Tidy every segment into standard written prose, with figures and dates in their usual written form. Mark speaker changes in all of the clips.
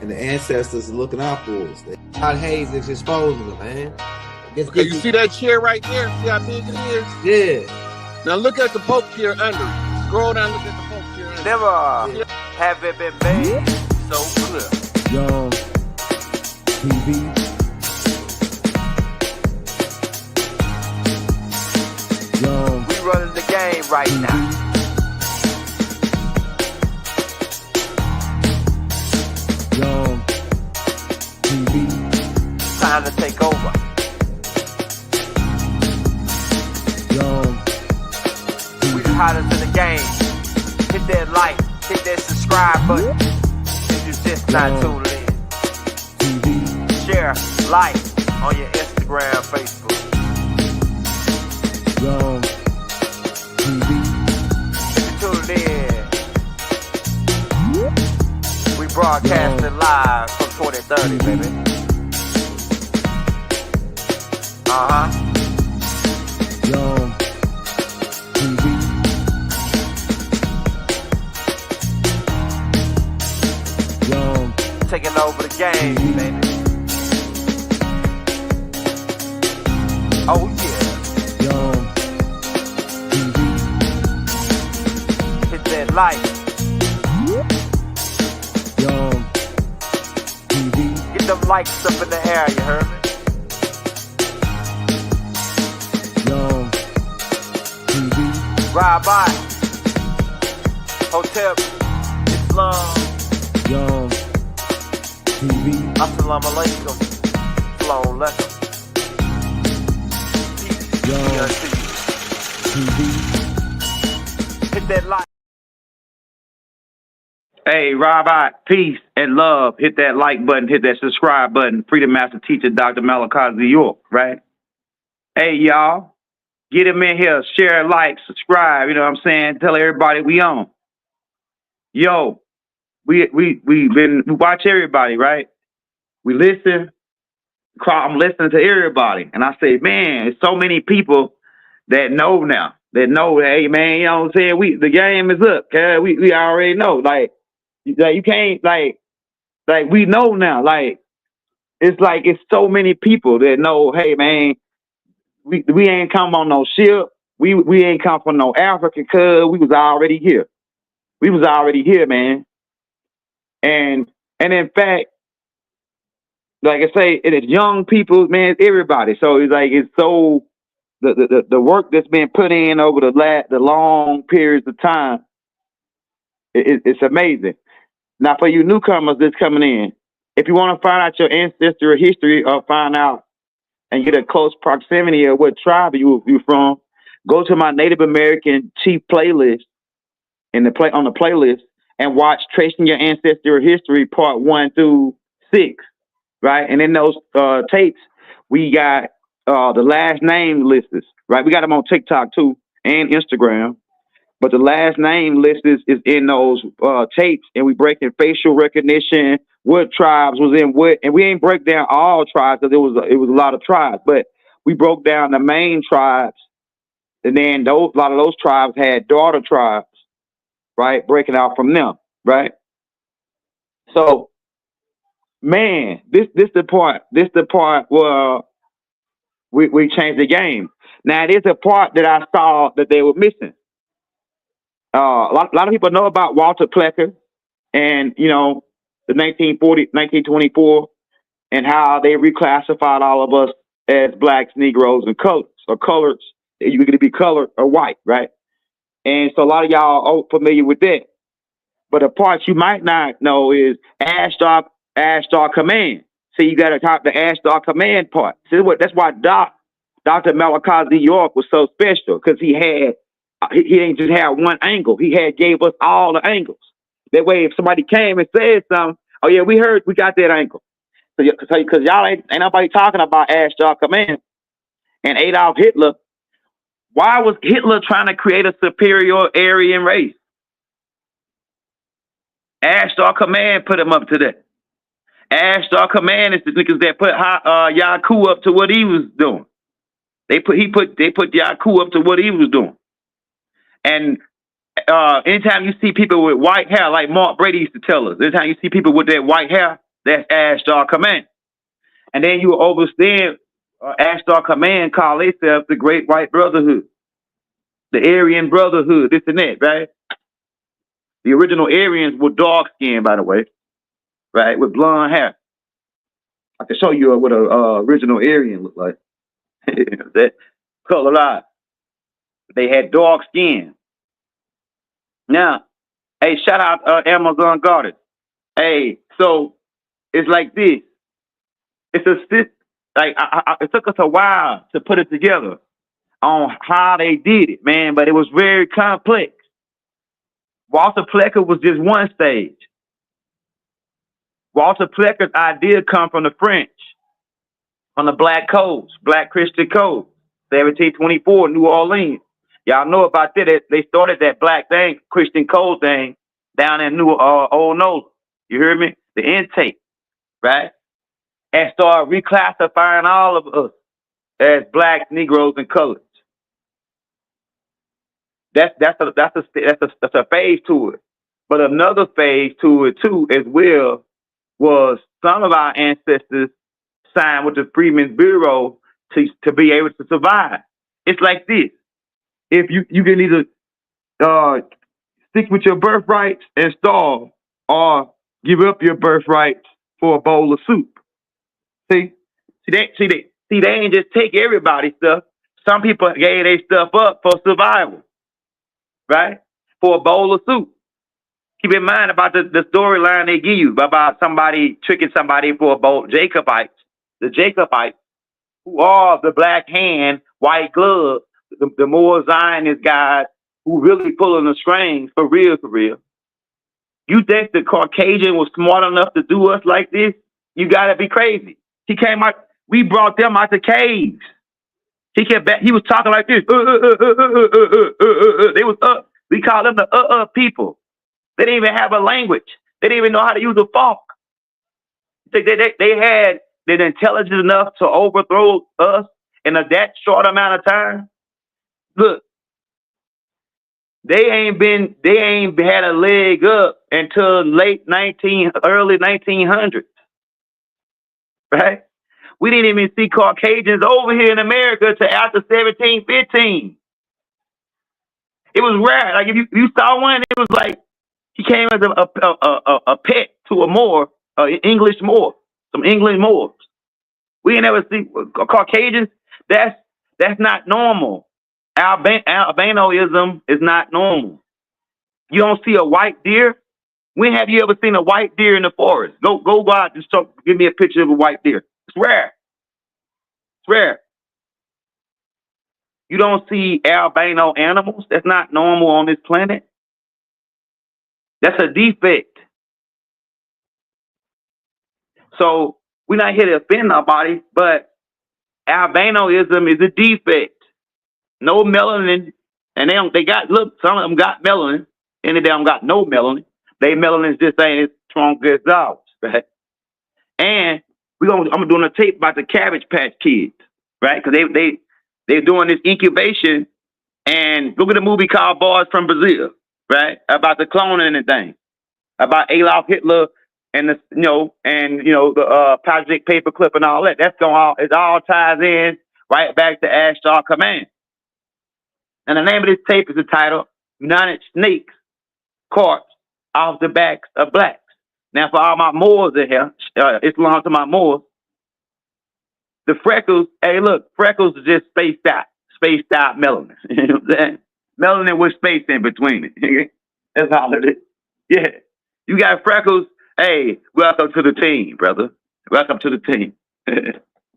Speaker 1: and the ancestors are looking out for us. God Hayes is exposing them, man.
Speaker 2: Okay, you see that chair right there? See how big it is?
Speaker 1: Yeah.
Speaker 2: Now look at the Pope chair under it. Scroll down, look at the Pope chair under it.
Speaker 3: Never have it been made so clear.
Speaker 4: Young TV. Young.
Speaker 3: We running the game right now.
Speaker 4: Young TV.
Speaker 3: Time to take over.
Speaker 4: Young
Speaker 3: We the hottest in the game. Hit that like, hit that subscribe button. If you're just not tuned in.
Speaker 4: TV.
Speaker 3: Share, like on your Instagram, Facebook.
Speaker 4: Young TV.
Speaker 3: If you're tuned in, we broadcasting live from 2030, baby.
Speaker 4: Young TV. Young
Speaker 3: Taking over the game, baby. Oh yeah.
Speaker 4: Young TV.
Speaker 3: Hit that like.
Speaker 4: Young TV.
Speaker 3: Get them likes up in the air, you heard me?
Speaker 4: Young TV.
Speaker 3: Ride by. Hotel Islam.
Speaker 4: Young TV.
Speaker 3: Assalamu alaikum. Slow letter.
Speaker 4: Young TV.
Speaker 3: Hit that like.
Speaker 5: Hey, Rabbi, peace and love. Hit that like button, hit that subscribe button. Freedom Master Teacher, Dr. Malachi Z. York, right? Hey, y'all, get him in here, share, like, subscribe, you know what I'm saying? Tell everybody we on. Yo, we watch everybody, right? We listen. I'm listening to everybody. And I say, man, there's so many people that know now. That know, hey, man, you know what I'm saying? The game is up. Okay? We already know. Like you can't, like we know now. It's so many people that know, hey, man, we ain't come on no ship. We ain't come from no Africa, cuz we was already here. We was already here, man. And in fact, like I say, it's young people, man, it's everybody. So it's so the work that's been put in over the long periods of time, it's amazing. Now for you newcomers that's coming in, if you want to find out your ancestral history or find out and get a close proximity of what tribe you're from, go to my Native American Chief playlist on the playlist and watch Tracing Your Ancestral History Part 1 through 6, right? And in those tapes, we got the last name lists, right? We got them on TikTok too and Instagram. But the last name list is in those tapes, and we break in facial recognition, what tribes was in what, and we ain't break down all tribes because it was a lot of tribes, but we broke down the main tribes, and then a lot of those tribes had daughter tribes, right? Breaking out from them, right? So, man, this the part where we changed the game. Now it is a part that I saw that they were missing. A lot of people know about Walter Plecker and, you know, the 1924, and how they reclassified all of us as blacks, Negroes, and colors, or coloreds. You could be colored or white, right? And so a lot of y'all are familiar with that. But the part you might not know is Ashtar Command. See, you got to talk the Ashtar Command part. See, that's why Dr. Malachi Z. York was so special, because he didn't just have one angle. He gave us all the angles. That way, if somebody came and said something, oh yeah, we got that angle. So because y'all ain't nobody talking about Ashtar Command and Adolf Hitler. Why was Hitler trying to create a superior Aryan race? Ashtar Command put him up to that. Ashtar Command is the niggas that put Yaku up to what he was doing. They put Yaku up to what he was doing. And anytime you see people with white hair, like Mark Brady used to tell us, anytime you see people with that white hair, That's Ashtar Command. And then you overstand Ashtar Command call themselves the Great White Brotherhood, the Aryan Brotherhood, this and that, right? The original Aryans were dark skinned, by the way, right, with blonde hair. I can show you what a original Aryan looked like. That color line. They had dark skin. Now, hey, shout out Amazon Garden. Hey, so it's like this. It's a like it took us a while to put it together on how they did it, man, but it was very complex. Walter Plecker was just one stage. Walter Plecker's idea come from the French, from the Black Codes, Black Christian Code, 1724, New Orleans. Y'all know about that. They started that black thing, Christian Code thing, down in Old Nola. You hear me? The intake, right? And started reclassifying all of us as blacks, Negroes, and coloreds. That's a phase to it. But another phase to it too, as well, was some of our ancestors signed with the Freedmen's Bureau to be able to survive. It's like this: if you can either stick with your birthrights and starve, or give up your birthrights for a bowl of soup. See, they ain't just take everybody's stuff. Some people gave their stuff up for survival, right? For a bowl of soup. Keep in mind about the storyline they give you about somebody tricking somebody for a bowl. Jacobites, the Jacobites, who are the black hand, white glove, the more Zionist guys who really pulling the strings for real, for real. You think the Caucasian was smart enough to do us like this? You gotta be crazy. He came out. We brought them out the caves. He kept back. He was talking like this. They was up. We call them the people. They didn't even have a language. They didn't even know how to use a fork. They had the intelligence enough to overthrow us in that short amount of time. Look, they ain't had a leg up until early 1900s, right? We didn't even see Caucasians over here in America till after 1715. It was rare. Like if you saw one, it was like he came as a pet to a Moor, English Moor, some English Moors. We ain't never see Caucasians. That's not normal. Albinoism is not normal. You don't see a white deer. When have you ever seen a white deer in the forest? Go out and give me a picture of a white deer. It's rare. It's rare. You don't see albino animals. That's not normal on this planet. That's a defect. So we're not here to offend nobody, but albinoism is a defect. No melanin, and some of them got melanin, and they don't got no melanin. They melanin just ain't as strong as ours, right? And I'm doing a tape about the Cabbage Patch Kids, right? Because they're doing this incubation, and look at the movie called Boys from Brazil, right? About the cloning and thing, about Adolf Hitler and the Project Paperclip and all that. It all ties in right back to Ashtar Command. And the name of this tape is entitled United Snakes Carts Off the Backs of Blacks. Now, for all my Moors in here, it's belongs to my Moors. The freckles, hey, look, freckles are just spaced out melanin. You know what I'm saying? Melanin with space in between it. That's all it is. Yeah. You got freckles. Hey, welcome to the team, brother. Welcome to the team. You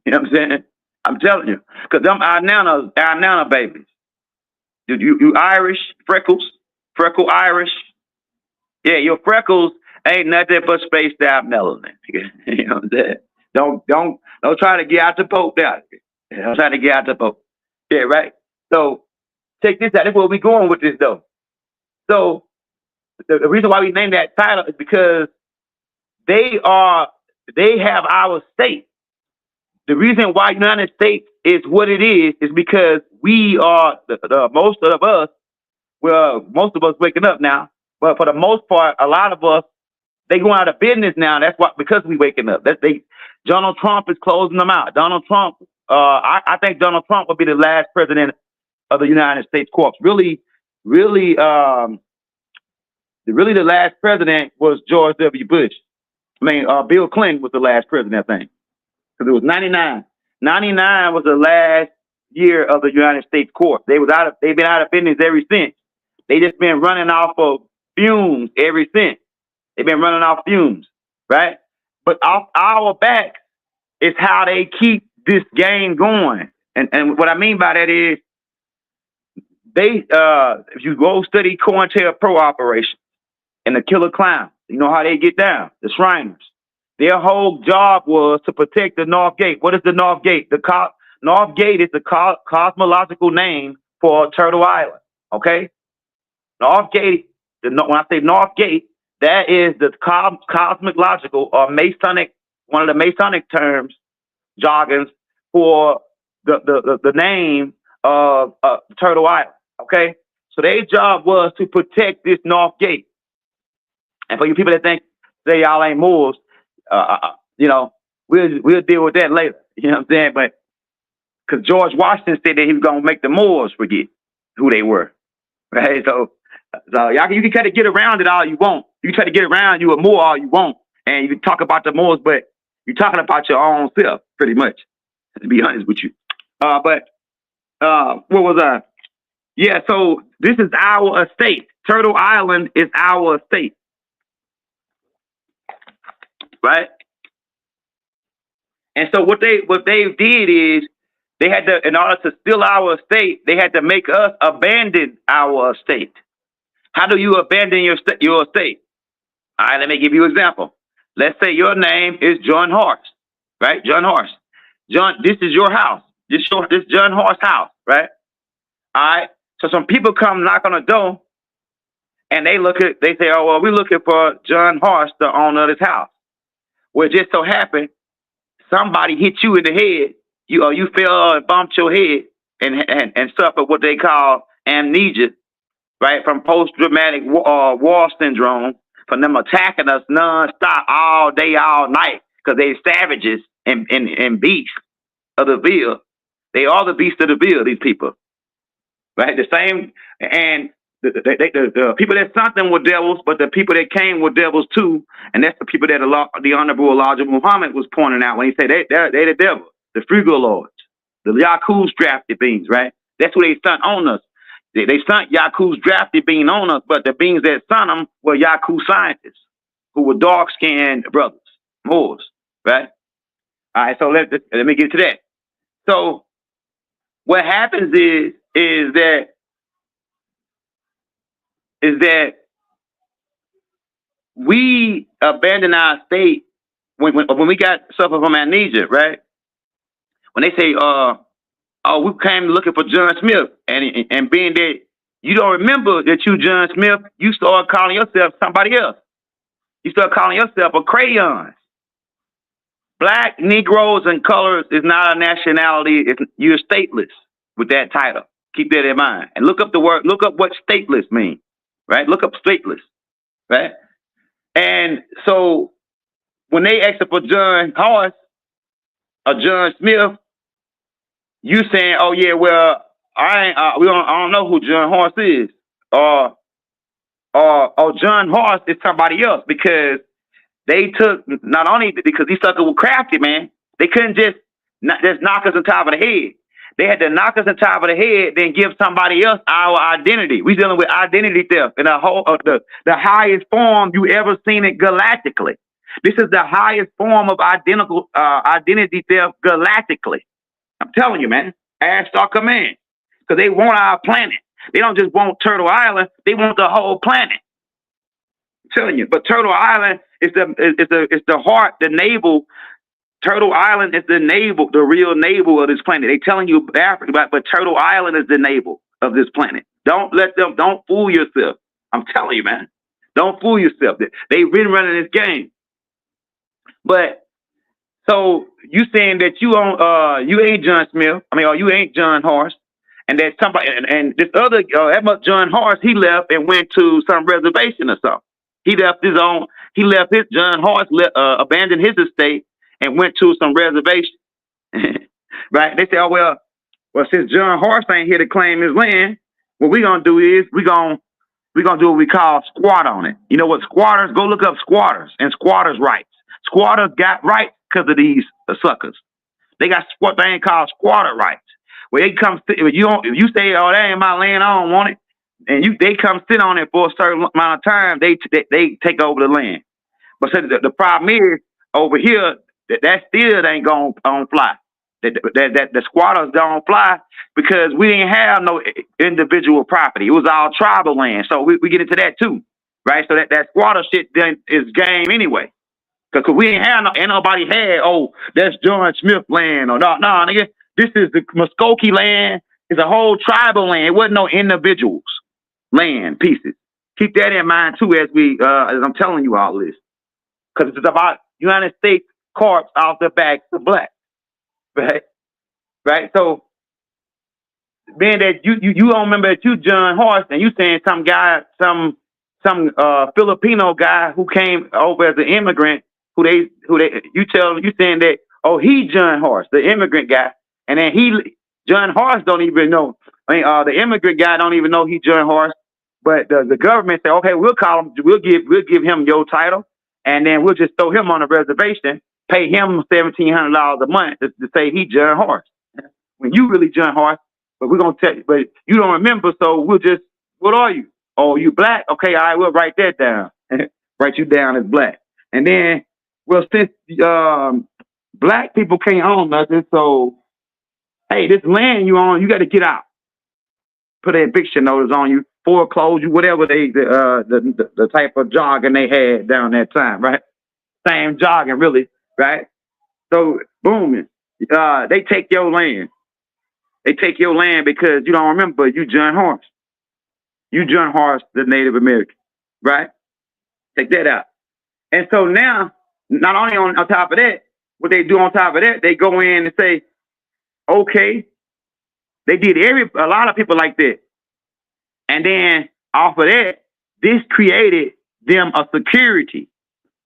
Speaker 5: know what I'm saying? I'm telling you. Because them our nana babies. You Irish, freckles, freckle Irish. Yeah, your freckles ain't nothing but spaced out melanin. You know what I'm saying? Don't try to get out the poke now. Don't try to get out the poke. Yeah, right? So check this out. That's where we going with this though. So the reason why we named that title is because they have our state. The reason why United States is what it is because we are most of us waking up now, but for the most part, a lot of us They going out of business now. That's why, because we waking up. Donald Trump is closing them out. Donald Trump, I think Donald Trump will be the last president of the United States Corps. Really, the last president was George W. Bush. Bill Clinton was the last president, I think, because it was 99. 99 was the last year of the United States Corps. They've been out of business ever since. They just been running off of fumes ever since. They've been running off fumes, right? But off our back is how they keep this game going. And what I mean by that is if you go study COINTELPRO operation and the Killer Clowns, you know how they get down, the Shriners. Their whole job was to protect the North Gate. What is the North Gate? North Gate is the cosmological name for Turtle Island, okay? North Gate, when I say North Gate, that is the cosmic logical or Masonic, one of the Masonic terms, jargons for the name of Turtle Island, okay? So their job was to protect this North Gate. And for you people that say y'all ain't Moors, we'll deal with that later. You know what I'm saying? But because George Washington said that he was gonna make the Moors forget who they were, right? So y'all, you can kind of get around it all you want. You try to get around you a Moor all you want, and you can talk about the Moors, but you're talking about your own self, pretty much. To be honest with you. But what was I? Yeah. So this is our estate. Turtle Island is our estate. Right? And so what they did is they had to, in order to steal our estate, they had to make us abandon our estate. How do you abandon your estate? All right, let me give you an example. Let's say your name is John Horse, right? John Horse. John, this is your house. This John Horse house, right? All right. So some people come knock on the door and they say, oh, well, we're looking for John Horse, the owner of this house. Well, it just so happened somebody hit you in the head. You fell and bumped your head and suffered what they call amnesia, right? From post-traumatic war syndrome, from them attacking us nonstop all day, all night, because they savages and beasts of the ville. They are the beasts of the ville, these people, right? The same, and the people that sent them were devils, but the people that came were devils too, and that's the people that the Honorable Elijah Muhammad was pointing out when he said they're the devil, the Frugal Lords, the Yaku's drafted beings, right? That's who they sent on us. They sent Yaku's drafted being on us, but the beings that sent them were Yaku scientists, who were dark-skinned brothers, Moors, right? All right, so let me get to that. So what happens is that we abandon our state when we got suffer from amnesia, right? When they say, we came looking for John Smith, and being that you don't remember that you John Smith, you start calling yourself somebody else. You start calling yourself a crayon. Black, Negroes, and colors is not a nationality. You're stateless with that title. Keep that in mind. And look up what stateless means, right? Look up stateless, right? And so when they ask for John Horse or John Smith, you saying, oh yeah, well, I don't know who John Horse is, or John Horse is somebody else, because they took, not only because these suckers were crafty, man, they couldn't just knock us on top of the head. They had to knock us on top of the head, then give somebody else our identity. We're dealing with identity theft in the highest form you ever seen it galactically. This is the highest form of identity theft galactically. I'm telling you, man. Ashtar Command. Because they want our planet. They don't just want Turtle Island. They want the whole planet. I'm telling you. But Turtle Island is the heart, the navel. Turtle Island is the navel, the real navel of this planet. They telling you Africa, but Turtle Island is the navel of this planet. Don't fool yourself. I'm telling you, man. Don't fool yourself. They've been running this game. But so you saying that you ain't John Smith, or you ain't John Horse, and that somebody and this other John Horse, he left and went to some reservation or something. He left his own. He left his John Horse abandoned his estate and went to some reservation. Right? They say, oh well, since John Horse ain't here to claim his land, what we gonna do is we gonna do what we call squat on it. You know what squatters? Go look up squatters and squatters' rights. Squatters got rights because of these suckers. They got what they ain't called squatter rights. Where they come, if you say, oh, that ain't my land, I don't want it, and they come sit on it for a certain amount of time, they take over the land. But so the problem is over here that still ain't gonna fly. That the squatters don't fly because we didn't have no individual property. It was all tribal land. So we get into that too, right? So that squatter shit then is game anyway. Because we ain't nobody had, oh, that's John Smith land or no, nigga. This is the Muskogee land. It's a whole tribal land. It wasn't no individuals land pieces. Keep that in mind too as I'm telling you all this. Because it's about United States corpse off the backs of black. Right. So, being that you don't remember that you John Horse and you saying some guy, some Filipino guy who came over as an immigrant who you saying that, oh, he John Horse, the immigrant guy, and then John Horse don't even know. The immigrant guy don't even know he John Horse, but the government say, okay, we'll give him your title, and then we'll just throw him on a reservation. Pay him $1,700 a month to say he John Horse. When you really John Horse, but we're gonna tell you, but you don't remember, so we'll just, what are you? Oh, you black? Okay, all right, we'll write that down. Write you down as black. And then, well, since black people can't own nothing, so hey, this land you own, you got to get out. Put an eviction notice on you, foreclose you, whatever the type of jargon they had down that time, right? Same jargon, really. Right? So, boom, they take your land. They take your land because you don't remember you John Horse. You John Horse, the Native American. Right? Take that out. And so now, not only on top of that, what they do on top of that, they go in and say, okay, they did a lot of people like that. And then off of that, this created them a security.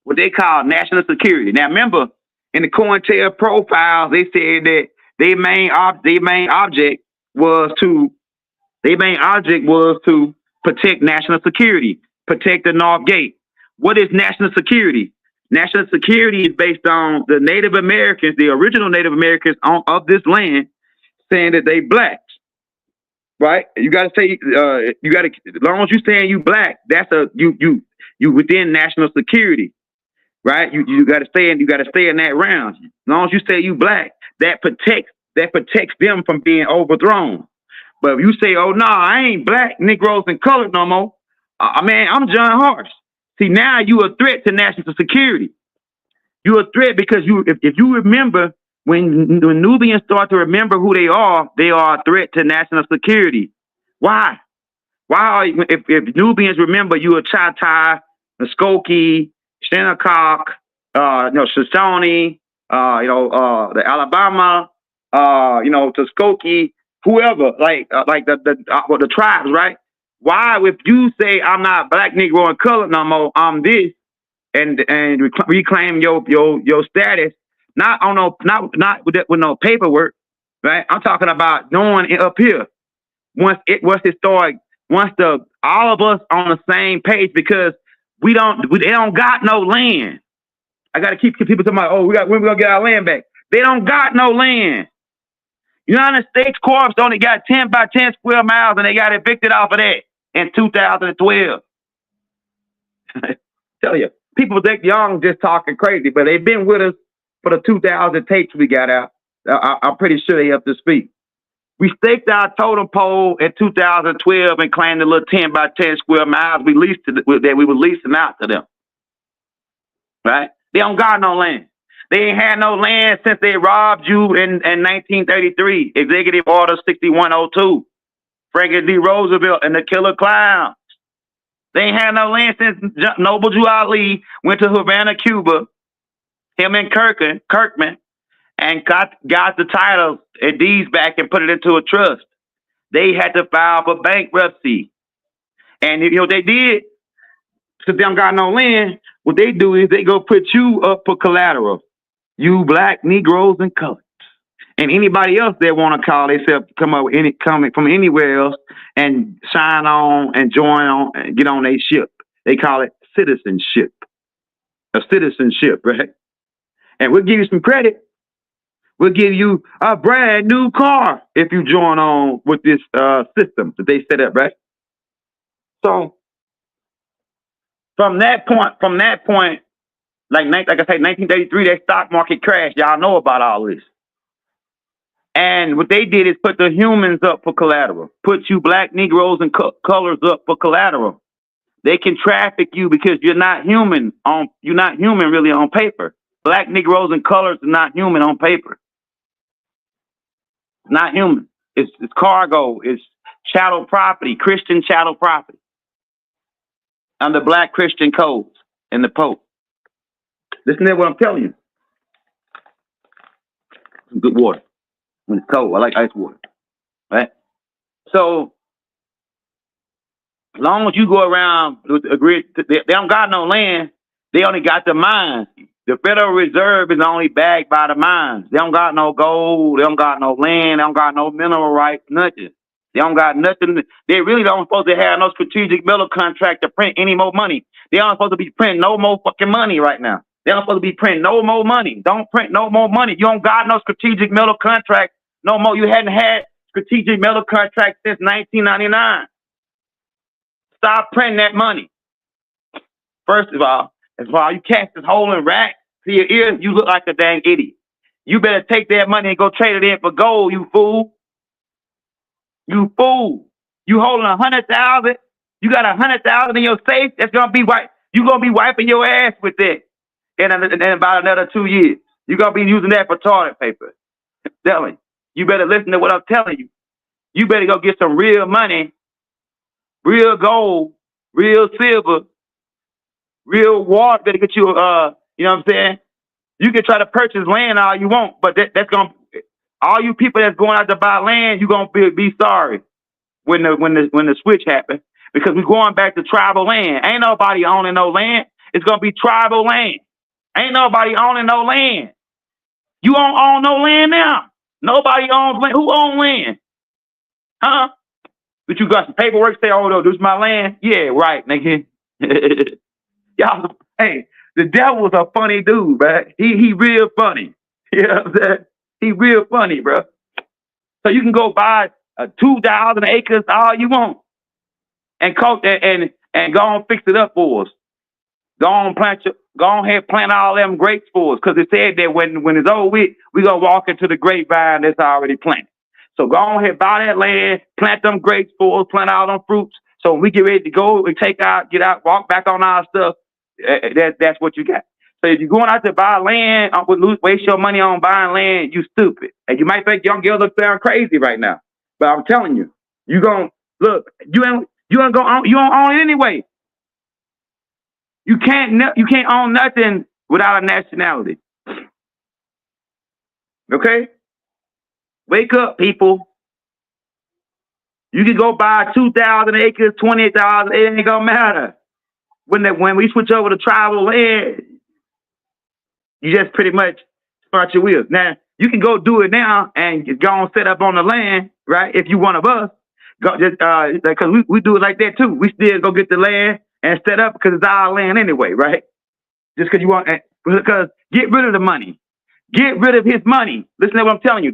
Speaker 5: What they call national security. Now, remember, in the COINTEL profiles, they said that their main object was to protect national security, protect the North Gate. What is national security? National security is based on the Native Americans, the original Native Americans of this land, saying that they blacks. Right? You got to say, as long as you saying you black, that's you within national security. Right, you got to stay in that round. As long as you say you black, that protects them from being overthrown. But if you say, oh no, I ain't black, Negroes and colored no more, man, I'm John Horse. See, now you a threat to national security. You a threat because if you remember when Nubians start to remember who they are a threat to national security. Why? If Nubians remember you a Choctaw, Muskogee, Shinnecock, Shoshone, the Alabama, Tuskegee, whoever, like the tribes, right? Why, if you say I'm not black, Negro, and colored no more, I'm this, and reclaim your status, not with no paperwork, right? I'm talking about knowing it up here. Once historic, all of us on the same page, because they don't got no land. I got to keep people talking about, oh, when we gonna get our land back? They don't got no land. United States Corps only got 10 by 10 square miles, and they got evicted off of that in 2012. Tell you, people think Young just talking crazy, but they've been with us for the 2000 tapes we got out. I'm pretty sure they up to speed. We staked our totem pole in 2012 and claimed the little 10 by 10 square miles that we were leasing out to them. Right? They don't got no land. They ain't had no land since they robbed you in 1933. Executive Order 6102. Franklin D. Roosevelt and the Killer Clowns. They ain't had no land since Noble Drew Ali went to Havana, Cuba. Him and Kirkman, and got the title and deeds back and put it into a trust. They had to file for bankruptcy. And they did. Since they don't got no land, what they do is they go put you up for collateral. You black, Negroes, and coloreds. And anybody else that want to call themselves coming from anywhere else and sign on and join on and get on their ship. They call it citizenship. A citizenship, right? And we'll give you some credit. We'll give you a brand new car if you join on with this system that they set up, right? So from that point, like I say, 1933, that stock market crashed. Y'all know about all this. And what they did is put the humans up for collateral. Put you black, Negroes, and colors up for collateral. They can traffic you because you're not human really on paper. Black, Negroes, and colors are not human on paper. Not human. It's cargo. It's chattel property, Christian chattel property. Under black Christian codes and the Pope. Listen to what I'm telling you. Some good water. When it's cold, I like ice water. Right? So, as long as you go around with agree, they don't got no land. They only got the mines. The Federal Reserve is only backed by the mines. They don't got no gold. They don't got no land. They don't got no mineral rights, nothing. They don't got nothing. They really don't supposed to have no strategic metal contract to print any more money. They aren't supposed to be printing no more fucking money right now. They aren't supposed to be printing no more money. Don't print no more money. You don't got no strategic metal contract no more. You hadn't had strategic metal contract since 1999. Stop printing that money. First of all, as while you catch this hole in rack to your ears, you look like a dang idiot. You better take that money and go trade it in for gold, you fool. You fool. You holding 100,000. You got 100,000 in your safe. That's gonna be you gonna be wiping your ass with that in about another 2 years. You're gonna be using that for toilet paper. I'm telling you. You better listen to what I'm telling you. You better go get some real money, real gold, real silver, real water. Better get you you know what I'm saying? You can try to purchase land all you want, but that's gonna all you people that's going out to buy land, you're gonna be sorry when the switch happens, because we're going back to tribal land. Ain't nobody owning no land. It's gonna be tribal land. Ain't nobody owning no land. You don't own no land now. Nobody owns land. Who owns land? Huh? But you got some paperwork say, oh no, this is my land. Yeah, right, nigga. Y'all, hey, the devil was a funny dude, man. He real funny. You know what I'm saying? He real funny, bro. So you can go buy 2,000 acres, all you want, and and go on fix it up for us. Go on ahead, plant all them grapes for us, because it said that when it's over with, we gonna walk into the grapevine that's already planted. So go on ahead, buy that land, plant them grapes for us, plant all them fruits. So when we get ready to go and get out, walk back on our stuff, that's what you got. So if you're going out to buy land, waste your money on buying land, you stupid. And you might think young girls look sound crazy right now, but I'm telling you, you don't own it anyway. You can't own nothing without a nationality. Okay? Wake up, people. You can go buy 2,000 acres, 20,000. It ain't gonna matter. When we switch over to tribal land, you just pretty much start your wheels. Now you can go do it now and go and set up on the land, right? If you one of us, because we do it like that too. We still go get the land and set up because it's our land anyway, right? Just because you want, because get rid of the money, get rid of his money. Listen to what I'm telling you.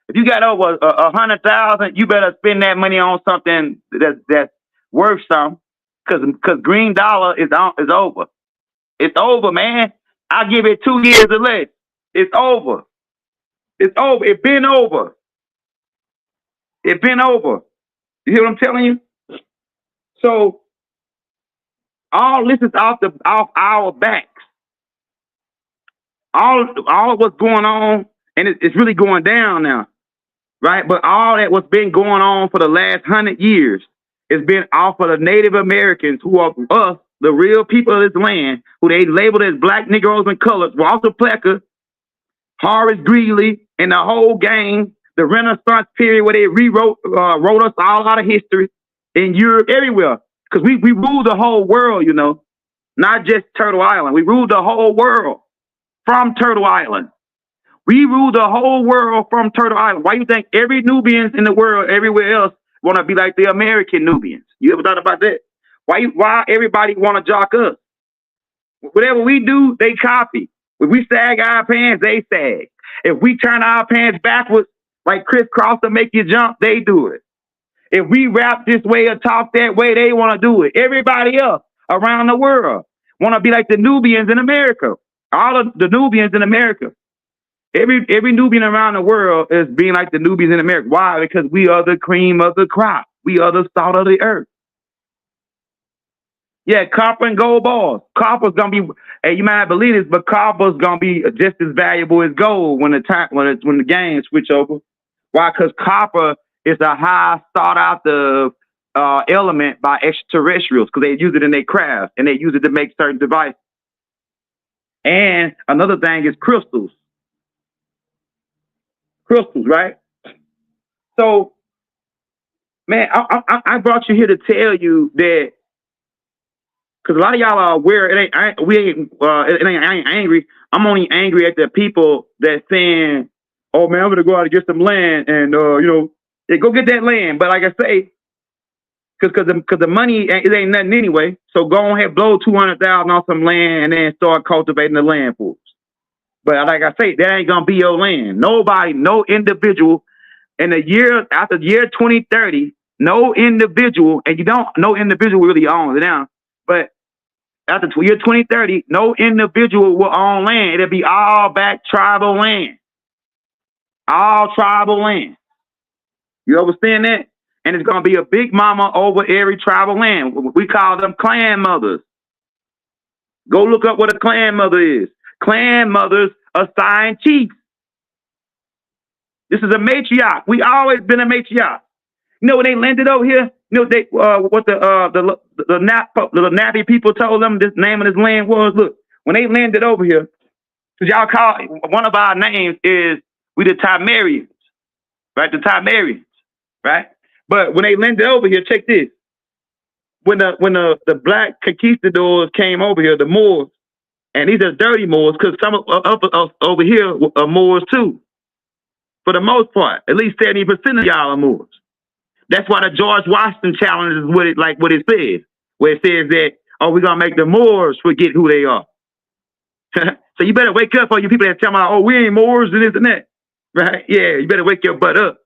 Speaker 5: If you got over 100,000, you better spend that money on something that's worth something, because green dollar is over. It's over, man. I give it 2 years or less. It's over. It's over. It's been over. It's been over. You hear what I'm telling you? So all this is off our backs. All of what's going on, and it's really going down now, right? But all that what's been going on for the last 100 years has been off of the Native Americans, who are us, the real people of this land, who they labeled as black, Negroes, and colors. Walter Plecker, Horace Greeley, and the whole gang, the Renaissance period where they wrote us all out of history in Europe, everywhere. Because we rule the whole world, you know, not just Turtle Island. We rule the whole world from Turtle Island. We rule the whole world from Turtle Island. Why you think every Nubians in the world, everywhere else, want to be like the American Nubians? You ever thought about that? Why everybody want to jock us? Whatever we do, they copy. If we sag our pants, they sag. If we turn our pants backwards, like crisscross to make you jump, they do it. If we rap this way or talk that way, they want to do it. Everybody else around the world want to be like the Nubians in America. All of the Nubians in America. Every Nubian around the world is being like the Nubians in America. Why? Because we are the cream of the crop. We are the salt of the earth. Yeah, copper and gold bars. Copper's gonna be, hey, you might not believe this, but copper's gonna be just as valuable as gold when the game switch over. Why? Because copper is a high sought after element by extraterrestrials because they use it in their craft and they use it to make certain devices. And another thing is crystals. Crystals, right? So, man, I brought you here to tell you that because a lot of y'all are aware. It ain't angry. I'm only angry at the people that saying, "Oh man, I'm gonna go out and get some land and yeah, go get that land." But like I say, because the money it ain't nothing anyway. So go ahead, blow $200,000 on some land and then start cultivating the land for us. But like I say, that ain't gonna be your land. Nobody, no individual in the year after the year 2030, no individual, and no individual really owns it now. But after year 2030, no individual will own land. It'll be all back tribal land. All tribal land. You understand that? And it's gonna be a big mama over every tribal land. We call them clan mothers. Go look up what a clan mother is. Clan mothers assign chiefs. This is a matriarch. We always been a matriarch. You know when they landed over here? You know what the Nappy people told them this name of this land was? Look, when they landed over here, because y'all call one of our names is we the Timerians, right? The Timerians, right? But when they landed over here, check this. When the black conquistadors came over here, the Moors, and these are dirty Moors, because some of us over here are Moors too. For the most part, at least 70% of y'all are Moors. That's why the George Washington challenge is what it says, where it says that, oh, we're gonna make the Moors forget who they are. So you better wake up, all you people that tell me, oh, we ain't Moors and this and that, right? Yeah, you better wake your butt up.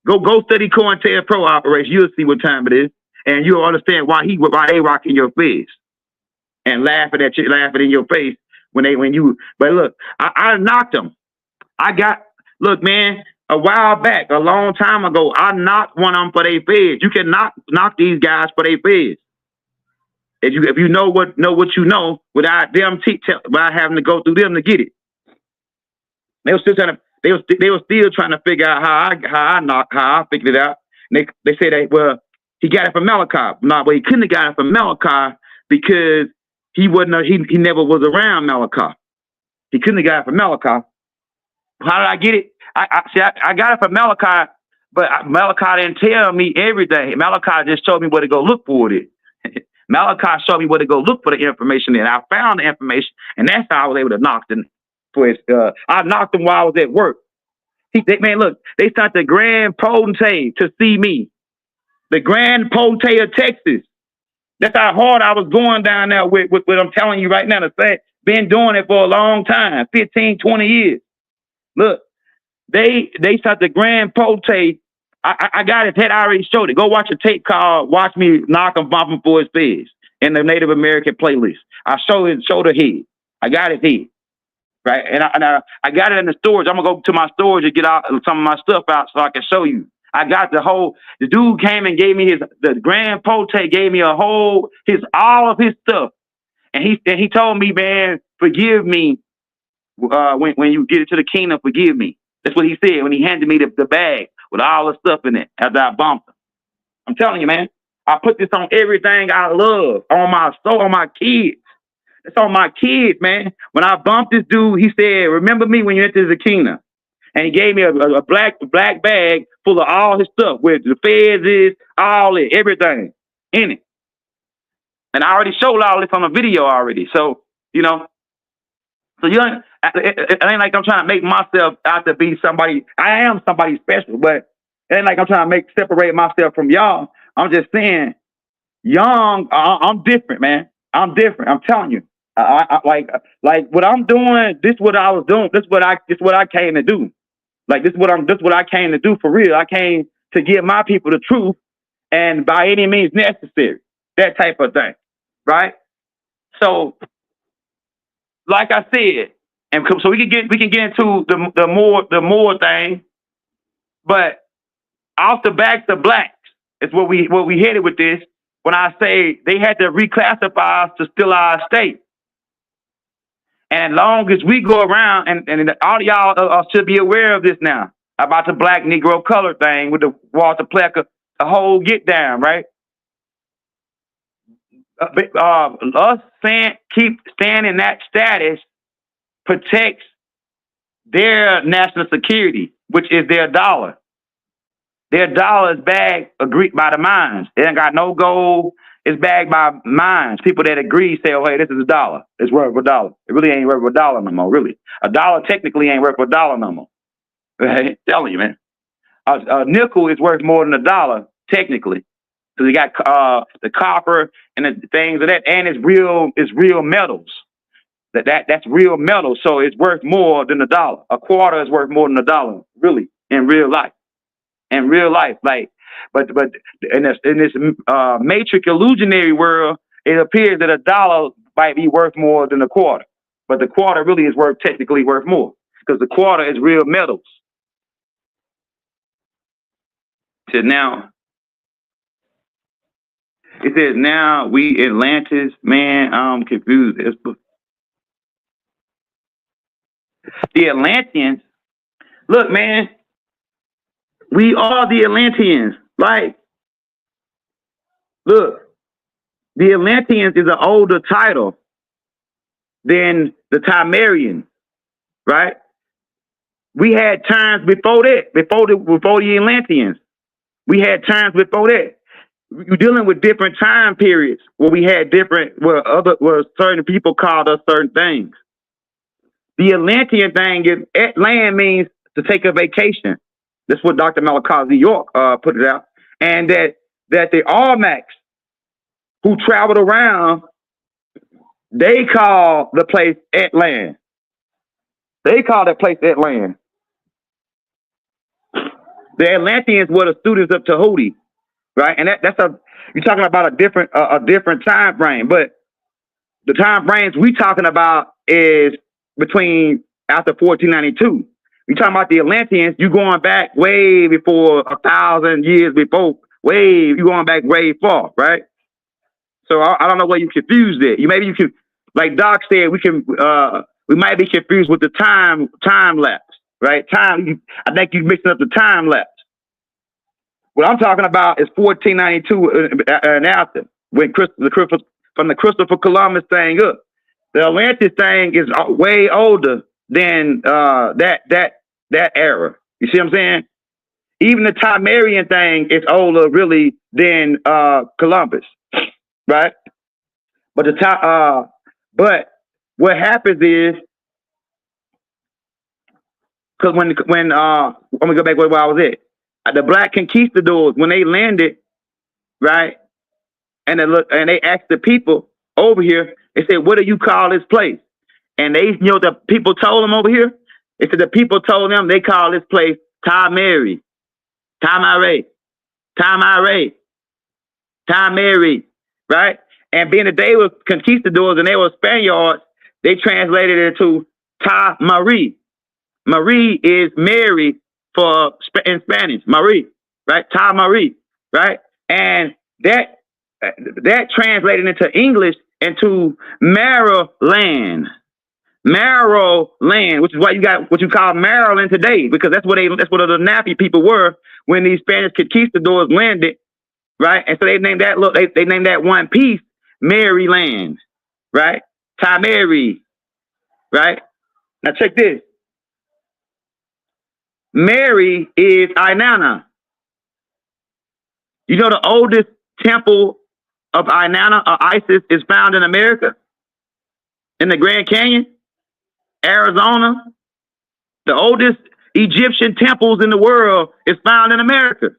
Speaker 5: Go study COINTELPRO operation. You'll see what time it is, and you'll understand why they rocking your face and laughing in your face when you. But look, I knocked them. Look, man. A while back, a long time ago, I knocked one of them for their feds. You can knock these guys for their feds. If you know what you know without them without having to go through them to get it. They were still trying to figure out how I figured it out. And they said that, well, he got it from Malachi. No, but he couldn't have got it from Malachi because he never was around Malachi. He couldn't have got it from Malachi. How did I get it? I got it from Malachi, but Malachi didn't tell me everything. Malachi just showed me where to go look for it. Malachi showed me where to go look for the information, and I found the information, and that's how I was able to knock them. I knocked him while I was at work. They sent the Grand Potentate to see me. The Grand Potentate of Texas. That's how hard I was going down there with what I'm telling you right now. Been doing it for a long time, 15, 20 years. Look. They sent the Grand Potentate. I got his head. I already showed it. Go watch a tape called "Watch Me Knock Him, Bump Him for His Feds" in the Native American playlist. I showed his shoulder head. I got his head, right? And I got it in the storage. I'm gonna go to my storage and get out some of my stuff out so I can show you. I got the dude came and gave me the Grand Potentate gave me all of his stuff, and he told me, man, forgive me when you get it to the kingdom, forgive me. That's what he said when he handed me the bag with all the stuff in it after I bumped him. I'm telling you, man, I put this on everything I love, on my soul, on my kids. It's on my kids, man. When I bumped this dude, he said, remember me when you enter the kingdom. And he gave me a black bag full of all his stuff, where the feds is, all it, everything in it. And I already showed all this on a video already. So, you know, so it ain't like I'm trying to make myself out to be somebody. I am somebody special, but it ain't like I'm trying to separate myself from y'all. I'm just saying, I'm different, man. I'm different. I'm telling you. Like what I'm doing. This what I was doing. This what I came to do. Like this what I came to do for real. I came to give my people the truth, and by any means necessary. That type of thing, right? So, like I said, and so we can get into the more thing, but off the backs of blacks is what we headed with this. When I say they had to reclassify us to still our state, and as long as we go around, and all y'all should be aware of this now about the black Negro color thing with the Walter Plecker, the whole get down, right? Us keep staying in that status protects their national security, which is their dollar. Their dollar is bagged by the mines. It ain't got no gold. It's bagged by mines. People that agree say, "Oh, hey, this is a dollar. It's worth a dollar." It really ain't worth a dollar no more. Really, a dollar technically ain't worth a dollar no more. Right? Telling you, man. A nickel is worth more than a dollar technically. So you got the copper and the things of that, and it's real metals. That's real metal, so it's worth more than a dollar. A quarter is worth more than a dollar, really, in real life. In real life, like, but in this matrix illusionary world, it appears that a dollar might be worth more than a quarter, but the quarter really is technically worth more because the quarter is real metals. So now, it says now we Atlantis, man, I'm confused. The Atlanteans, look, man, we are the Atlanteans. Like, look, the Atlanteans is an older title than the Timerians, right? We had times before that, before the Atlanteans. We had times before that. You're dealing with different time periods where we had where certain people called us certain things. The Atlantean thing is Atlant means to take a vacation. That's what Dr. Malakazi York put it out. And that the Almacs who traveled around, they call the place Atlant. They call that place Atlant. The Atlanteans were the students of Tahuti, right? And you're talking about a different time frame, but the time frames we talking about is between after 1492. You're talking about the Atlanteans, you going back way before 1,000 years before, you going back way far, right? So I don't know where you confused it. Maybe you can, like Doc said, we might be confused with the time lapse, right? I think you're mixing up the time lapse. What I'm talking about is 1492 and after, when from the Christopher Columbus thing up. The Atlantis thing is way older than that era. You see what I'm saying? Even the Timerian thing is older, really, than Columbus, right? But but what happens is, because when let me go back where I was at. The black conquistadors, when they landed, right, and they asked the people over here, they said, "What do you call this place?" And the people told them over here. They said the people told them they call this place Tamari, Tamare, right? And being that they were conquistadors and they were Spaniards, they translated it to Ta Marie. Marie is Mary in Spanish, Marie, right? Ta Marie, right? And that translated into English into Maryland, which is why you got what you call Maryland today, because that's what the Nappy people were when these Spanish conquistadors landed, right? And so they named that they named that one piece Maryland, right? Tamari, right? Now check this. Mary is Inanna. You know the oldest temple of Inanna or Isis is found in America, in the Grand Canyon, Arizona. The oldest Egyptian temples in the world is found in America.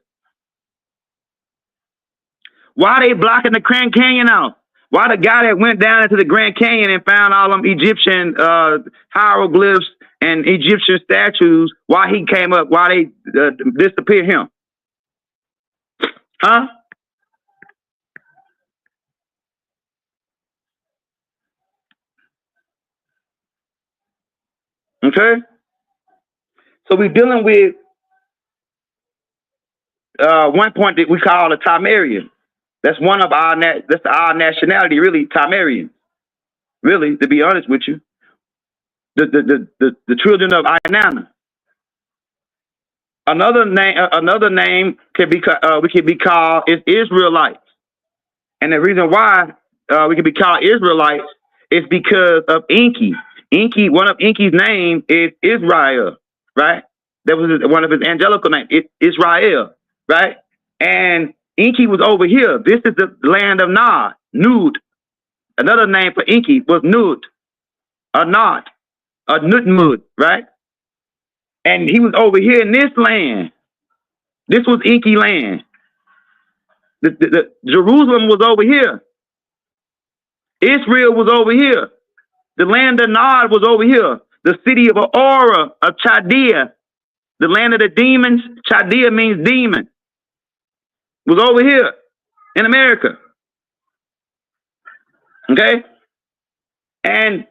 Speaker 5: Why are they blocking the Grand Canyon out? Why the guy that went down into the Grand Canyon and found all them Egyptian hieroglyphs and Egyptian statues, why he came up, why they disappeared him? Huh? Okay? So we're dealing with one point that we call a Timerian. That's one of that's our nationality, really, Timerian. Really, to be honest with you. The children of Inanna. Another name can be we can be called is Israelites. And the reason why we can be called Israelites is because of Enki. One of Enki's name is Israel, right? That was one of his angelical names, Israel, right? And Enki was over here. This is the land of Nod, Nud. Another name for Enki was Nud, or Nod, or Nutmud, right? And he was over here in this land. This was Enki land. The Jerusalem was over here. Israel was over here. The land of Nod was over here. The city of Aura, of Chaldea, the land of the demons. Chaldea means demon. Was over here in America. Okay? And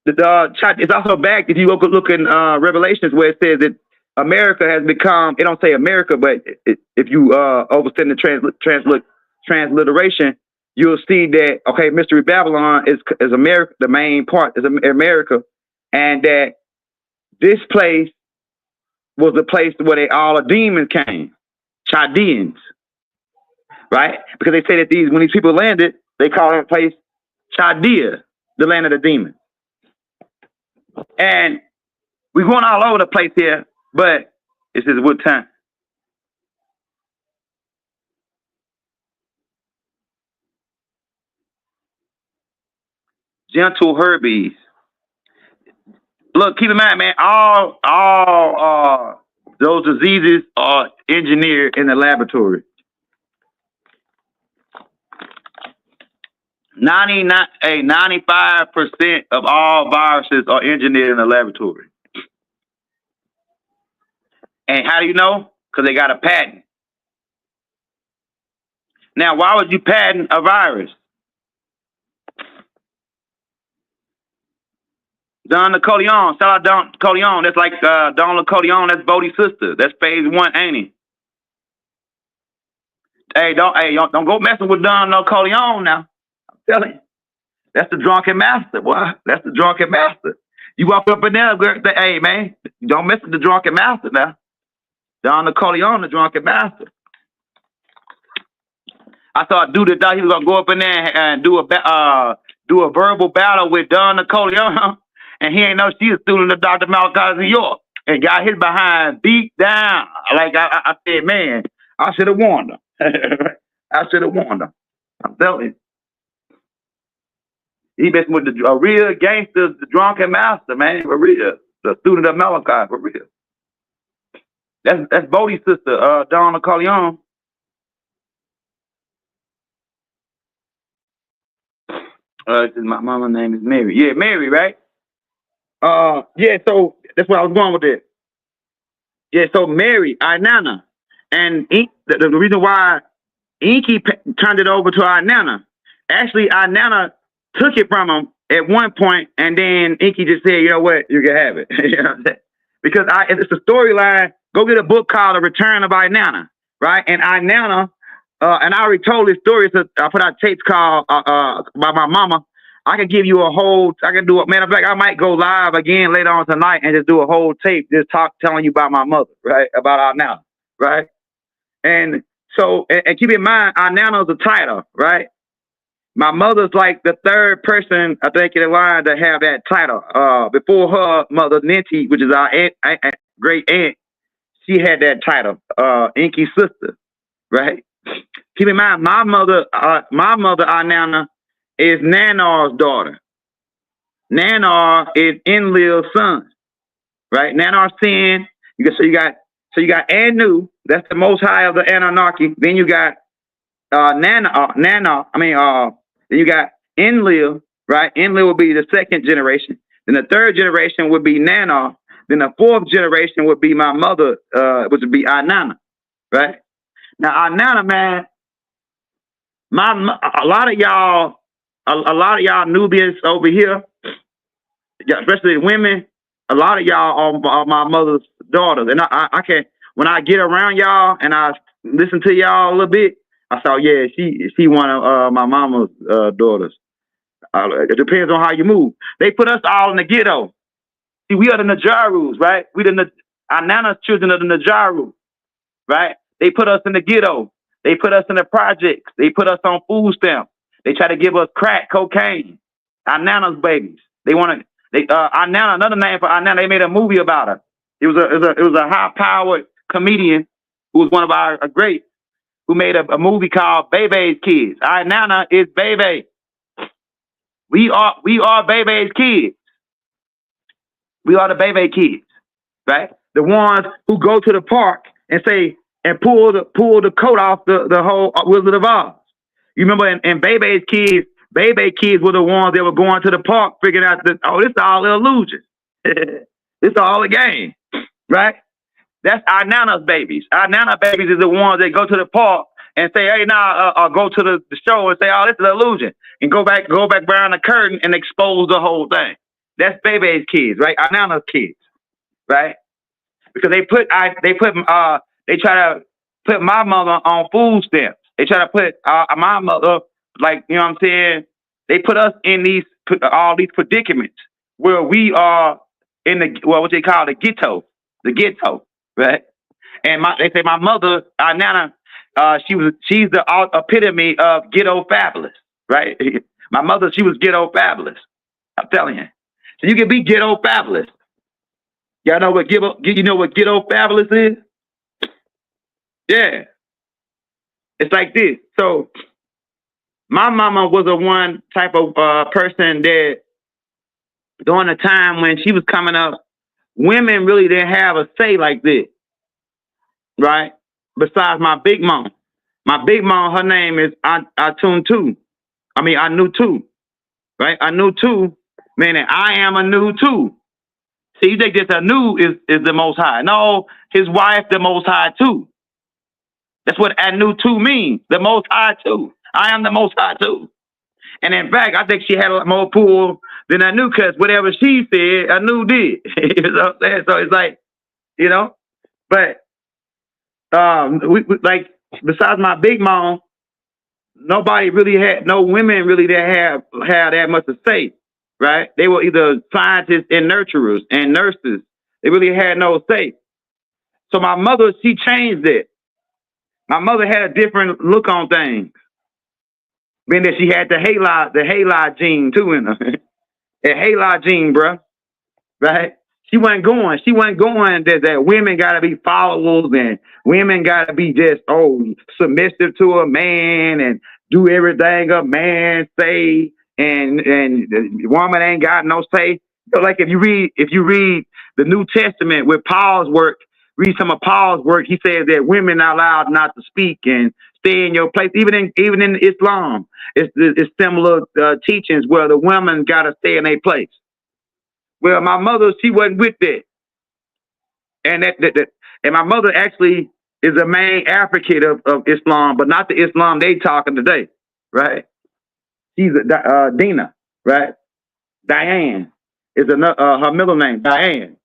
Speaker 5: it's also back, if you look in Revelations, where it says that America has become, it don't say America, but if you overstand the transliteration, you'll see that, okay, Mystery Babylon is America, the main part is America, and that this place was the place where all the demons came, Chaldeans, right? Because they say that when these people landed, they call that place Chaldea, the land of the demons. And we're going all over the place here, but this is what time. Gentle herbies. Look, keep in mind, man, all those diseases are engineered in the laboratory. 95% of all viruses are engineered in the laboratory. And how do you know? Because they got a patent. Now, why would you patent a virus? Don Lecoleon, shout out Don Lecoleon. That's like Don Lecoleon, that's Bodie's sister. That's phase 1, ain't he? Hey, don't go messing with Don Lecoleon now. I'm telling you. That's the drunken master, boy. That's the drunken master. You walk up in there, say, hey, man, don't mess with the drunken master now. Don Lecoleon, the drunken master. I saw a dude that thought he was going to go up in there and do a verbal battle with Don Lecoleon. And he ain't know she was a student of Dr. Malachi's New York and got hit behind, beat down. Like I said, man, I should have warned him. I should have warned him. I'm telling you. He messing with a real gangster, the drunken master, man, for real. The student of Malachi, for real. That's Bodie's sister, Don Lecoleon. My mama's name is Mary. Yeah, Mary, right? Yeah, so that's what I was going with it. Yeah, so Mary, Inanna, and the reason why Enki turned it over to Inanna, actually Inanna took it from him at one point, and then Enki just said, you know what, you can have it. You know what I'm saying? Because it's a storyline. Go get a book called The Return of Inanna, right? And Inanna, and I already told this story, so I put out tapes called by my mama. I can give you matter of fact, I might go live again later on tonight and just do a whole tape, just telling you about my mother, right? About Inanna, right? And so, and keep in mind, Inanna is a title, right? My mother's like the third person, I think, in line to have that title. Before her mother, Ninti, which is our great aunt, she had that title, Enki's sister, right? Keep in mind, my mother, Anana, is Nanar's daughter. Nanar is Enlil's son, right? Nanar's sin. So you got Anu. That's the Most High of the Anunnaki. Then you got then you got Enlil, right? Enlil will be the second generation. Then the third generation would be Nanar. Then the fourth generation would be my mother, which would be Anana, right? Now Anana, man, a lot of y'all Nubians over here, especially women, a lot of y'all are my mother's daughters, and I can't. When I get around y'all and I listen to y'all a little bit, I saw, yeah, she one of my mama's daughters. It depends on how you move. They put us all in the ghetto. See, we are the Najarus, right? Our Nana's children are the Najaru, right? They put us in the ghetto. They put us in the projects. They put us on food stamps. They try to give us crack, cocaine. Our Nana's babies. Our Nana, another name for our Nana, they made a movie about her. It was a high-powered comedian who was one of our greats, who made a movie called Bebe's Kids. Our Nana is Bebe. We are Bebe's kids. We are the Bebe kids, right? The ones who go to the park and pull the coat off the whole Wizard of Oz. You remember in Bebe's kids, Bebe kids were the ones that were going to the park figuring out this is all an illusion. This all a game, right? That's our Nana's babies. Our Nana babies is the ones that go to the park and say, hey, go to the show and say, oh, this is an illusion. And go back behind the curtain and expose the whole thing. That's Bebe's kids, right? Our Nana's kids, right? Because they try to put my mother on food stamps. They try to put my mother, like, you know what I'm saying? They put us in all these predicaments where we are in what they call the ghetto, right? And they say my mother, our Nana, she's the epitome of ghetto fabulous, right? My mother, she was ghetto fabulous. I'm telling you. So you can be ghetto fabulous. Y'all know what ghetto fabulous is? Yeah. It's like this. So my mama was a one type of person that during the time when she was coming up, women really didn't have a say like this, right? Besides my big mom. My big mom, her name is Anu2, right? Anu2, meaning I am Anu too. See, you think this Anu is the Most High. No, his wife, the Most High too. That's what Anu2 means, the Most High too. I am the Most High too. And in fact, I think she had a lot more pull than Anu, because whatever she said, Anu did. You know what I'm saying? So it's like, you know, but like, besides my big mom, no women really that had that much to say, right? They were either scientists and nurturers and nurses. They really had no say. So my mother, she changed it. My mother had a different look on things. Being that she had the halide gene too in her. The halide gene, bruh. Right? She wasn't going that women gotta be followers and women gotta be just submissive to a man and do everything a man say, and the woman ain't got no say. So like if you read the New Testament with Paul's work, read some of Paul's work, he says that women are allowed not to speak and stay in your place. Even in Islam, it's similar teachings where the women gotta stay in their place. Well, my mother, she wasn't with that. And and my mother actually is a main advocate of Islam, but not the Islam they talking today, right? She's Dina, right? Diane is her middle name, Diane,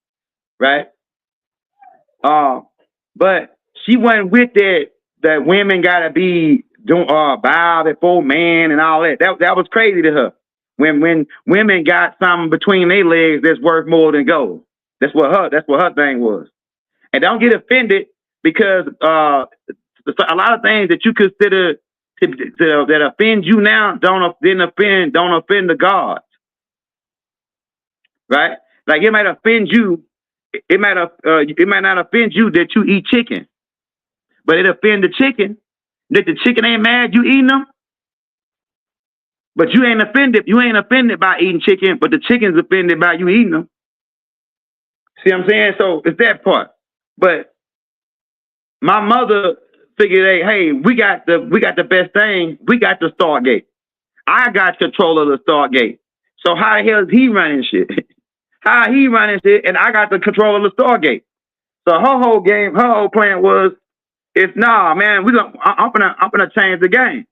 Speaker 5: right? But she wasn't with that women gotta be bow before men and all that. That was crazy to her. When women got something between their legs that's worth more than gold. That's what her thing was. And don't get offended because a lot of things that you consider that offend you now don't offend the gods. Right? Like it might offend you. It might not offend you that you eat chicken, but it offend the chicken That the chicken ain't mad you eating them? But you ain't offended. You ain't offended by eating chicken, but the chicken's offended by you eating them. See what I'm saying? So it's that part. But my mother figured, hey, we got the best thing. We got the Stargate. I got control of the Stargate. So how the hell is he running shit? How he running shit, and I got the control of the Stargate. So her whole plan was, man, I'm gonna change the game.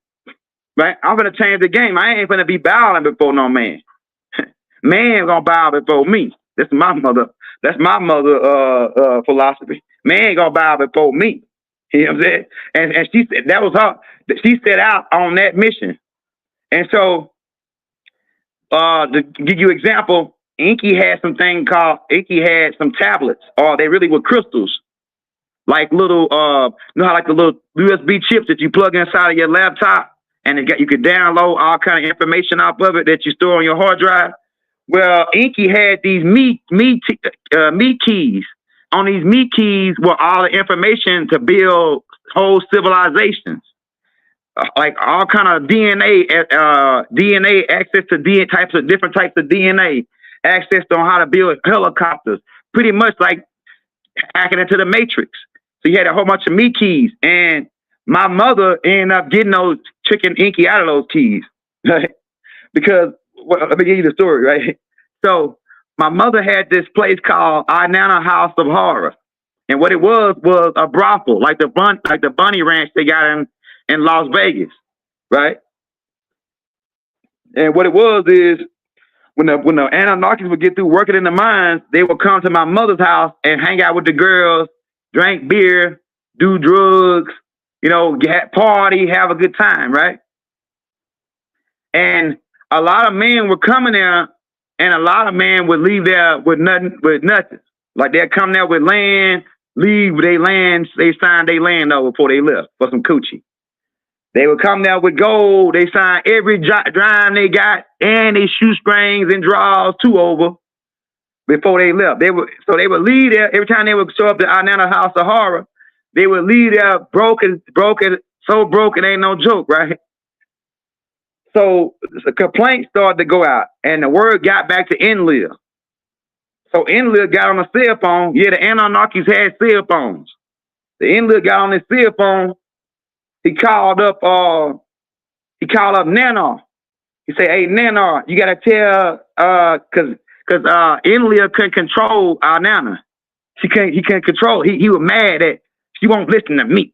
Speaker 5: Right? I'm gonna change the game. I ain't gonna be bowing before no man. Man gonna bow before me. That's my mother philosophy. Man ain't gonna bow before me. You know what I'm saying? And she said that was her. She set out on that mission. And so, to give you an example, Inky had some tablets, or they really were crystals, like little, you know how like the little USB chips that you plug inside of your laptop, and you could download all kind of information off of it that you store on your hard drive. Well, Inky had these me keys. On these me keys were all the information to build whole civilizations. Like all kind of DNA access to different types of DNA, access on how to build helicopters, pretty much like hacking into the Matrix. So you had a whole bunch of me keys, and my mother ended up getting those chicken Inky out of those keys, right? Because let me give you the story, right? So my mother had this place called Inanna House of Horror, and what it was a brothel, like the Bunny Ranch they got in Las Vegas, right? And what it was is when the anarchists would get through working in the mines, they would come to my mother's house and hang out with the girls, drink beer, do drugs, party, have a good time, right? And a lot of men were coming there, and a lot of men would leave there with nothing. Like they'd come there with land, leave their land, they signed their land over before they left for some coochie. They would come there with gold. They signed every dime they got, and they shoestrings and drawers too over before they left. They would leave there every time they would show up to Inanna House of Horror. They would leave there broken, so broken ain't no joke, right? So the complaint started to go out, and the word got back to Enlil. So Enlil got on a cell phone. Yeah, the anarchists had cell phones. The Enlil got on his cell phone. He called up Nanar. He said, "Hey, Nanar, you gotta tell because Enlil couldn't control Nana. He can't control. He was mad that she won't listen to me,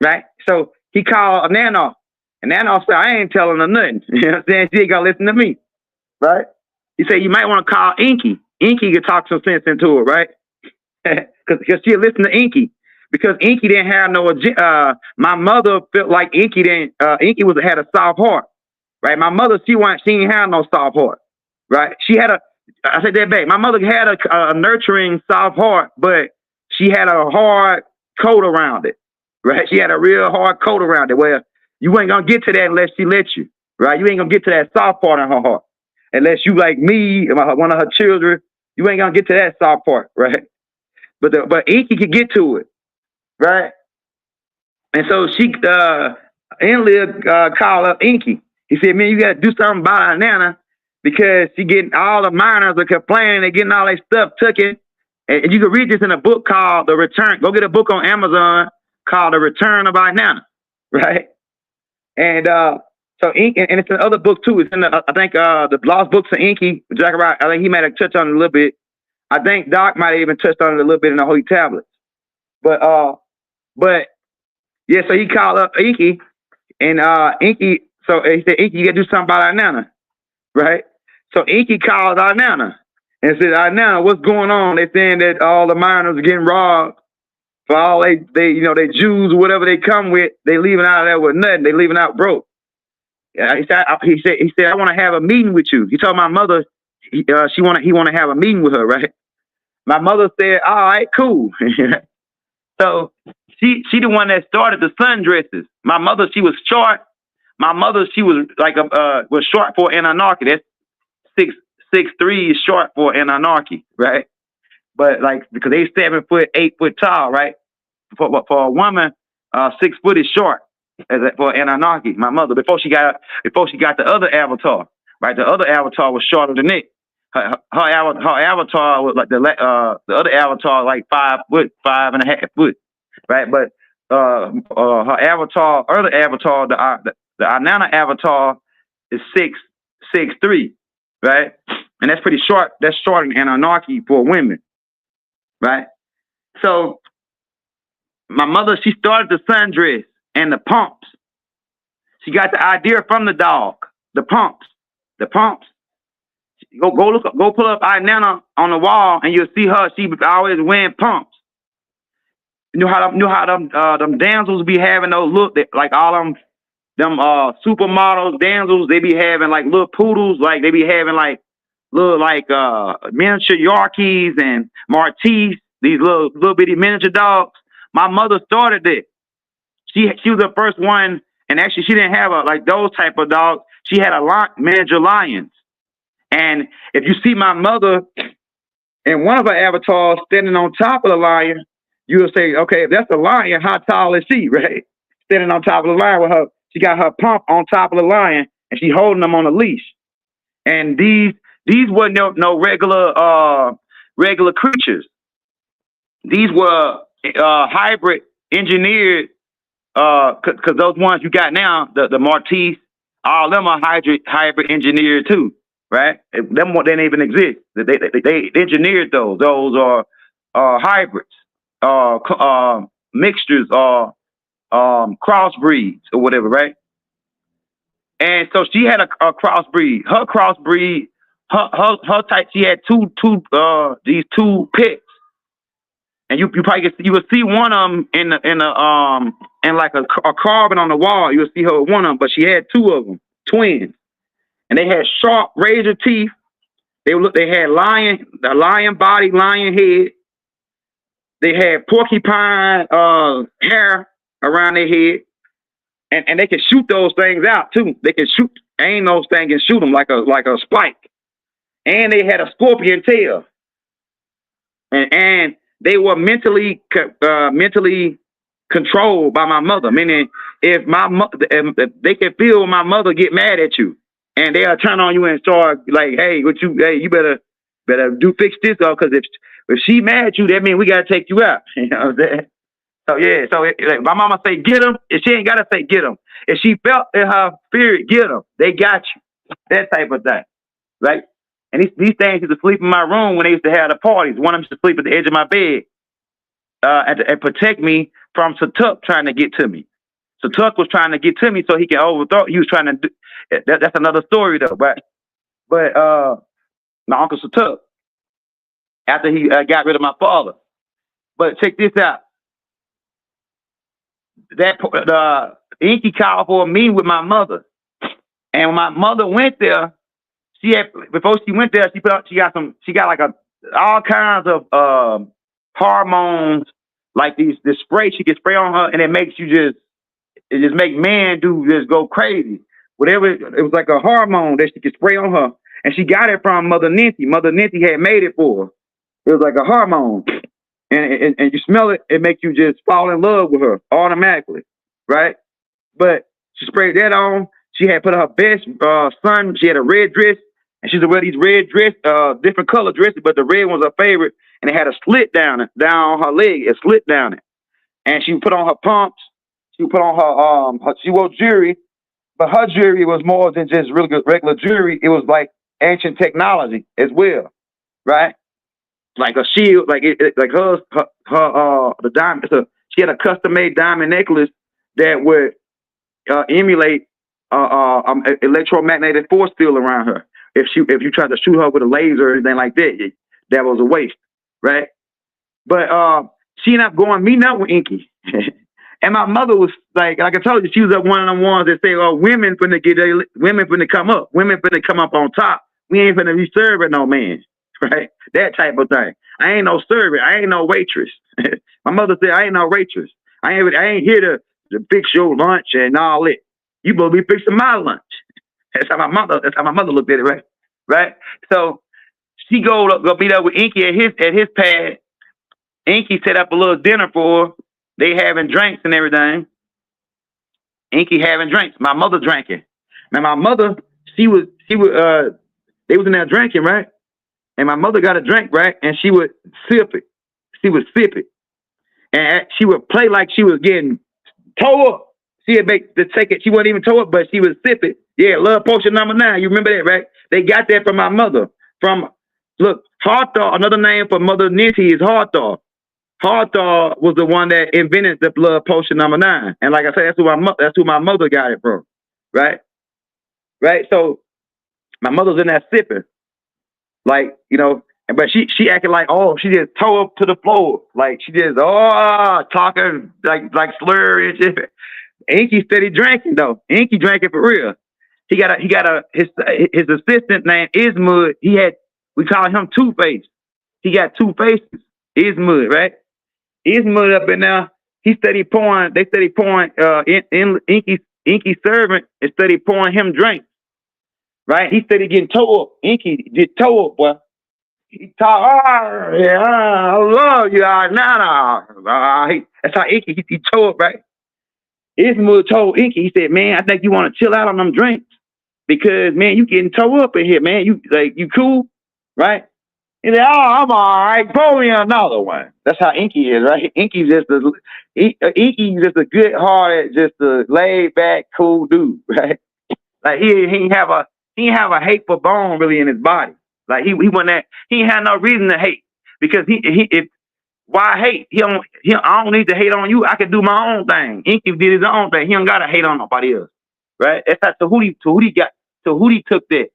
Speaker 5: right? So he called Nanar, and Nanar said, I ain't telling her nothing. You know what I'm saying? She ain't gonna listen to me, right? He said, you might want to call Inky. Inky could talk some sense into it, right? Because she'll listen to Inky. Because Inky didn't have no my mother felt like Inky had a soft heart, right? My mother, she didn't have no soft heart, right? I said that back. My mother had a nurturing soft heart, but she had a hard coat around it, right? She had a real hard coat around it where you ain't gonna get to that unless she lets you, right? You ain't gonna get to that soft part in her heart unless you like me, one of her children. You ain't gonna get to that soft part, right? But Inky could get to it. Right, and so Enlil called up Inky. He said, "Man, you got to do something about Inanna because she getting all the minors are complaining. They're getting all their stuff taken." And you can read this in a book called The Return. Go get a book on Amazon called The Return of Inanna, right? And so Inky, and it's in other books too. It's in I think the Lost Books of Inky. Zachariah, I think he might have touched on it a little bit. I think Doc might have even touched on it a little bit in the Holy Tablets. But yeah, so he called up Inky, and Inky, so he said, Inky, you gotta do something about Inanna, right? So Inky called Inanna and said, Inanna, what's going on? They're saying that all the minors are getting robbed for all they Jews or whatever they come with. They leaving out of there with nothing. They leaving out broke. He said, I want to have a meeting with you. He told my mother he want to have a meeting with her, right? My mother said, all right, cool. So she the one that started the sundresses. My mother, she was short. My mother, she was like was short for an anarchy. That's 6'3" is short for an anarchy, right? But like because they 7 foot, 8 foot tall, right? For a woman, 6 foot is short. for anarchy. My mother, before she got the other avatar, right? The other avatar was shorter than it. Her avatar was like the other avatar like 5 foot, 5.5 foot, right? But her avatar, other avatar, the Anana avatar is 6'3", right? And that's pretty short. That's short in anarchy for women, right? So my mother, she started the sundress and the pumps. She got the idea from the dog. The pumps. Go pull up Nana on the wall, and you'll see her. She always wearing pumps. You know how them damsels be having those look like all them supermodels damsels. They be having like little poodles, like they be having like little like miniature Yorkies and Maltese. These little bitty miniature dogs. My mother started it. She was the first one, and actually she didn't have like those type of dogs. She had miniature lions. And if you see my mother and one of her avatars standing on top of the lion, you'll say, okay, if that's a lion, how tall is she, right? Standing on top of the lion with her, she got her pump on top of the lion, and she holding them on a leash. And these weren't no regular creatures. These were hybrid engineered, because those ones you got now, the Maltese, all of them are hybrid engineered too, right? Them they didn't even exist. They engineered those. Those are hybrids, mixtures, or crossbreeds or whatever, right? And so she had a crossbreed. Her crossbreed, her type. She had these two pets. And you probably you will see one of them in like a carving on the wall. You'll see her with one of them, but she had two of them, twins, and they had sharp razor teeth. They had lion body, lion head. They had porcupine hair around their head, and they can shoot those things out too. They can aim those things and shoot them like a spike. And they had a scorpion tail, and they were mentally controlled by my mother. Meaning, if they can feel my mother get mad at you, and they'll turn on you and start like, "Hey, you better fix this up, because if she mad at you, that means we gotta take you out." You know what I'm saying? So yeah, like my mama say, "Get them." If she ain't gotta say, "Get them." If she felt in her spirit, "Get them," they got you. That type of thing, right? And these things used to sleep in my room when they used to have the parties. One of them used to sleep at the edge of my bed and protect me from Satuk trying to get to me. Satuk was trying to get to me so he can overthrow. He was trying to do that's another story though. But my uncle Satuk, after he got rid of my father. But check this out. The Inky called for a meeting with my mother, and when my mother went there, before she went there, she got like all kinds of hormones, like this spray she can spray on her, and it just make men just go crazy. Whatever, it was like a hormone that she could spray on her, and she got it from Mother Nancy. Mother Nancy had made it for her. It was like a hormone, and you smell it, it makes you just fall in love with her automatically, right? But she sprayed that on. She had put her best son. She had a red dress, and she used to wear these red dress, different color dresses, but the red one's her favorite, and it had a slit down her leg. It slit down it, and she put on her pumps. She put on she wore jewelry, but her jewelry was more than just regular jewelry. It was like ancient technology as well, right? Like a shield, like the diamond. So she had a custom made diamond necklace that would emulate electromagnetic force field around her. If you tried to shoot her with a laser or anything like that, that was a waste, right? But she ended up going meeting up with Inky. And my mother was like I told you, she was one of them ones that say, "Oh, women finna come up. Women finna come up on top. We ain't finna be serving no man." Right? That type of thing. I ain't no servant. I ain't no waitress. My mother said, "I ain't no waitress. I ain't here to fix your lunch and all that. You supposed to be fixing my lunch." That's how my mother looked at it, right? Right? So she go meet up with Inky at his pad. Inky set up a little dinner for her. They having drinks and everything. Inky having drinks. My mother drinking. Now my mother, they was in there drinking, right? And my mother got a drink, right? And she would sip it. She would sip it. And she would play like she was getting toe up. She had make the take it. She wasn't even toe up, but she would sip it. Yeah, love potion number 9. You remember that, right? They got that from my mother. Look, Hardthaw, another name for Mother Ninty is Hardthaw. Hardthaw was the one that invented the blood potion number 9. And like I said, that's who my mother got it from. Right? Right? So my mother's in there sipping. Like, you know, but she acted like, oh, she just toe up to the floor. Like she just talking like slur and shit. Inky steady drinking though. Inky drinking for real. His assistant named Ismud. We call him Two-Face. He got 2 faces. Ismud, right? Ismud up in there. They steady pouring Inky's servant is steady pouring him drinks. Right? He steady getting toe up. Inky get toe up, boy. He talk, I love you. That's how Inky, he toe up, right? Ismud told Inky, he said, man, I think you want to chill out on them drinks because, man, you getting toe up in here, man. You cool, right? He said, oh, I'm all right. Pour me another one. That's how Inky is, right? Inky's just a good-hearted, just a laid-back, cool dude, right? Like he ain't have a hateful bone really in his body. Like he ain't had no reason to hate because why hate? I don't need to hate on you. I can do my own thing. Inky did his own thing. He don't gotta hate on nobody else, right? That's how Tahuti took that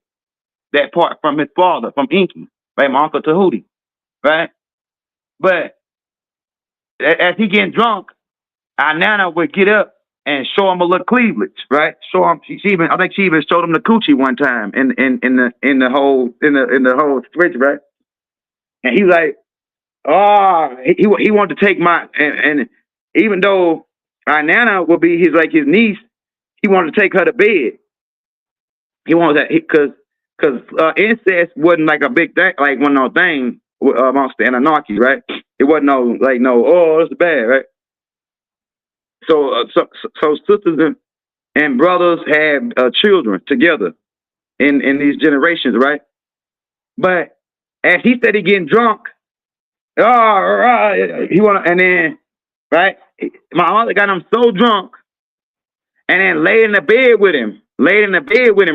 Speaker 5: part from his father, from Inky, right? My uncle Tahuti, right? But as he getting drunk, our Nana would get up and show him a little cleavage, right? Show him. I think she even showed him the coochie one time in the whole switch, right? And he was like, oh, he wanted to take and even though our Nana would be his niece, he wanted to take her to bed. He wanted that because incest wasn't like a big thing, like one of those things amongst the Anunnaki, right? It wasn't oh, it's bad, right? So sisters and brothers had children together in these generations, right? But as he said, he getting drunk. He and then right. My mother got him so drunk, and then laid in the bed with him,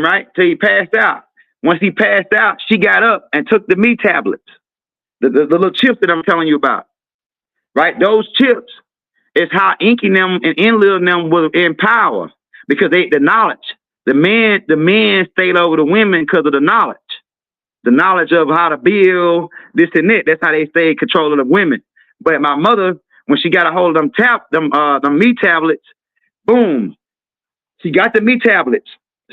Speaker 5: right, till he passed out. Once he passed out, she got up and took the meat tablets, the little chips that I'm telling you about, right? Those chips is how Inky them and Enlil them was in power because the knowledge. The men stayed over the women because of the knowledge. The knowledge of how to build this and that. That's how they stayed in control of the women. But my mother, when she got a hold of them meat tablets, boom, she got the meat tablets.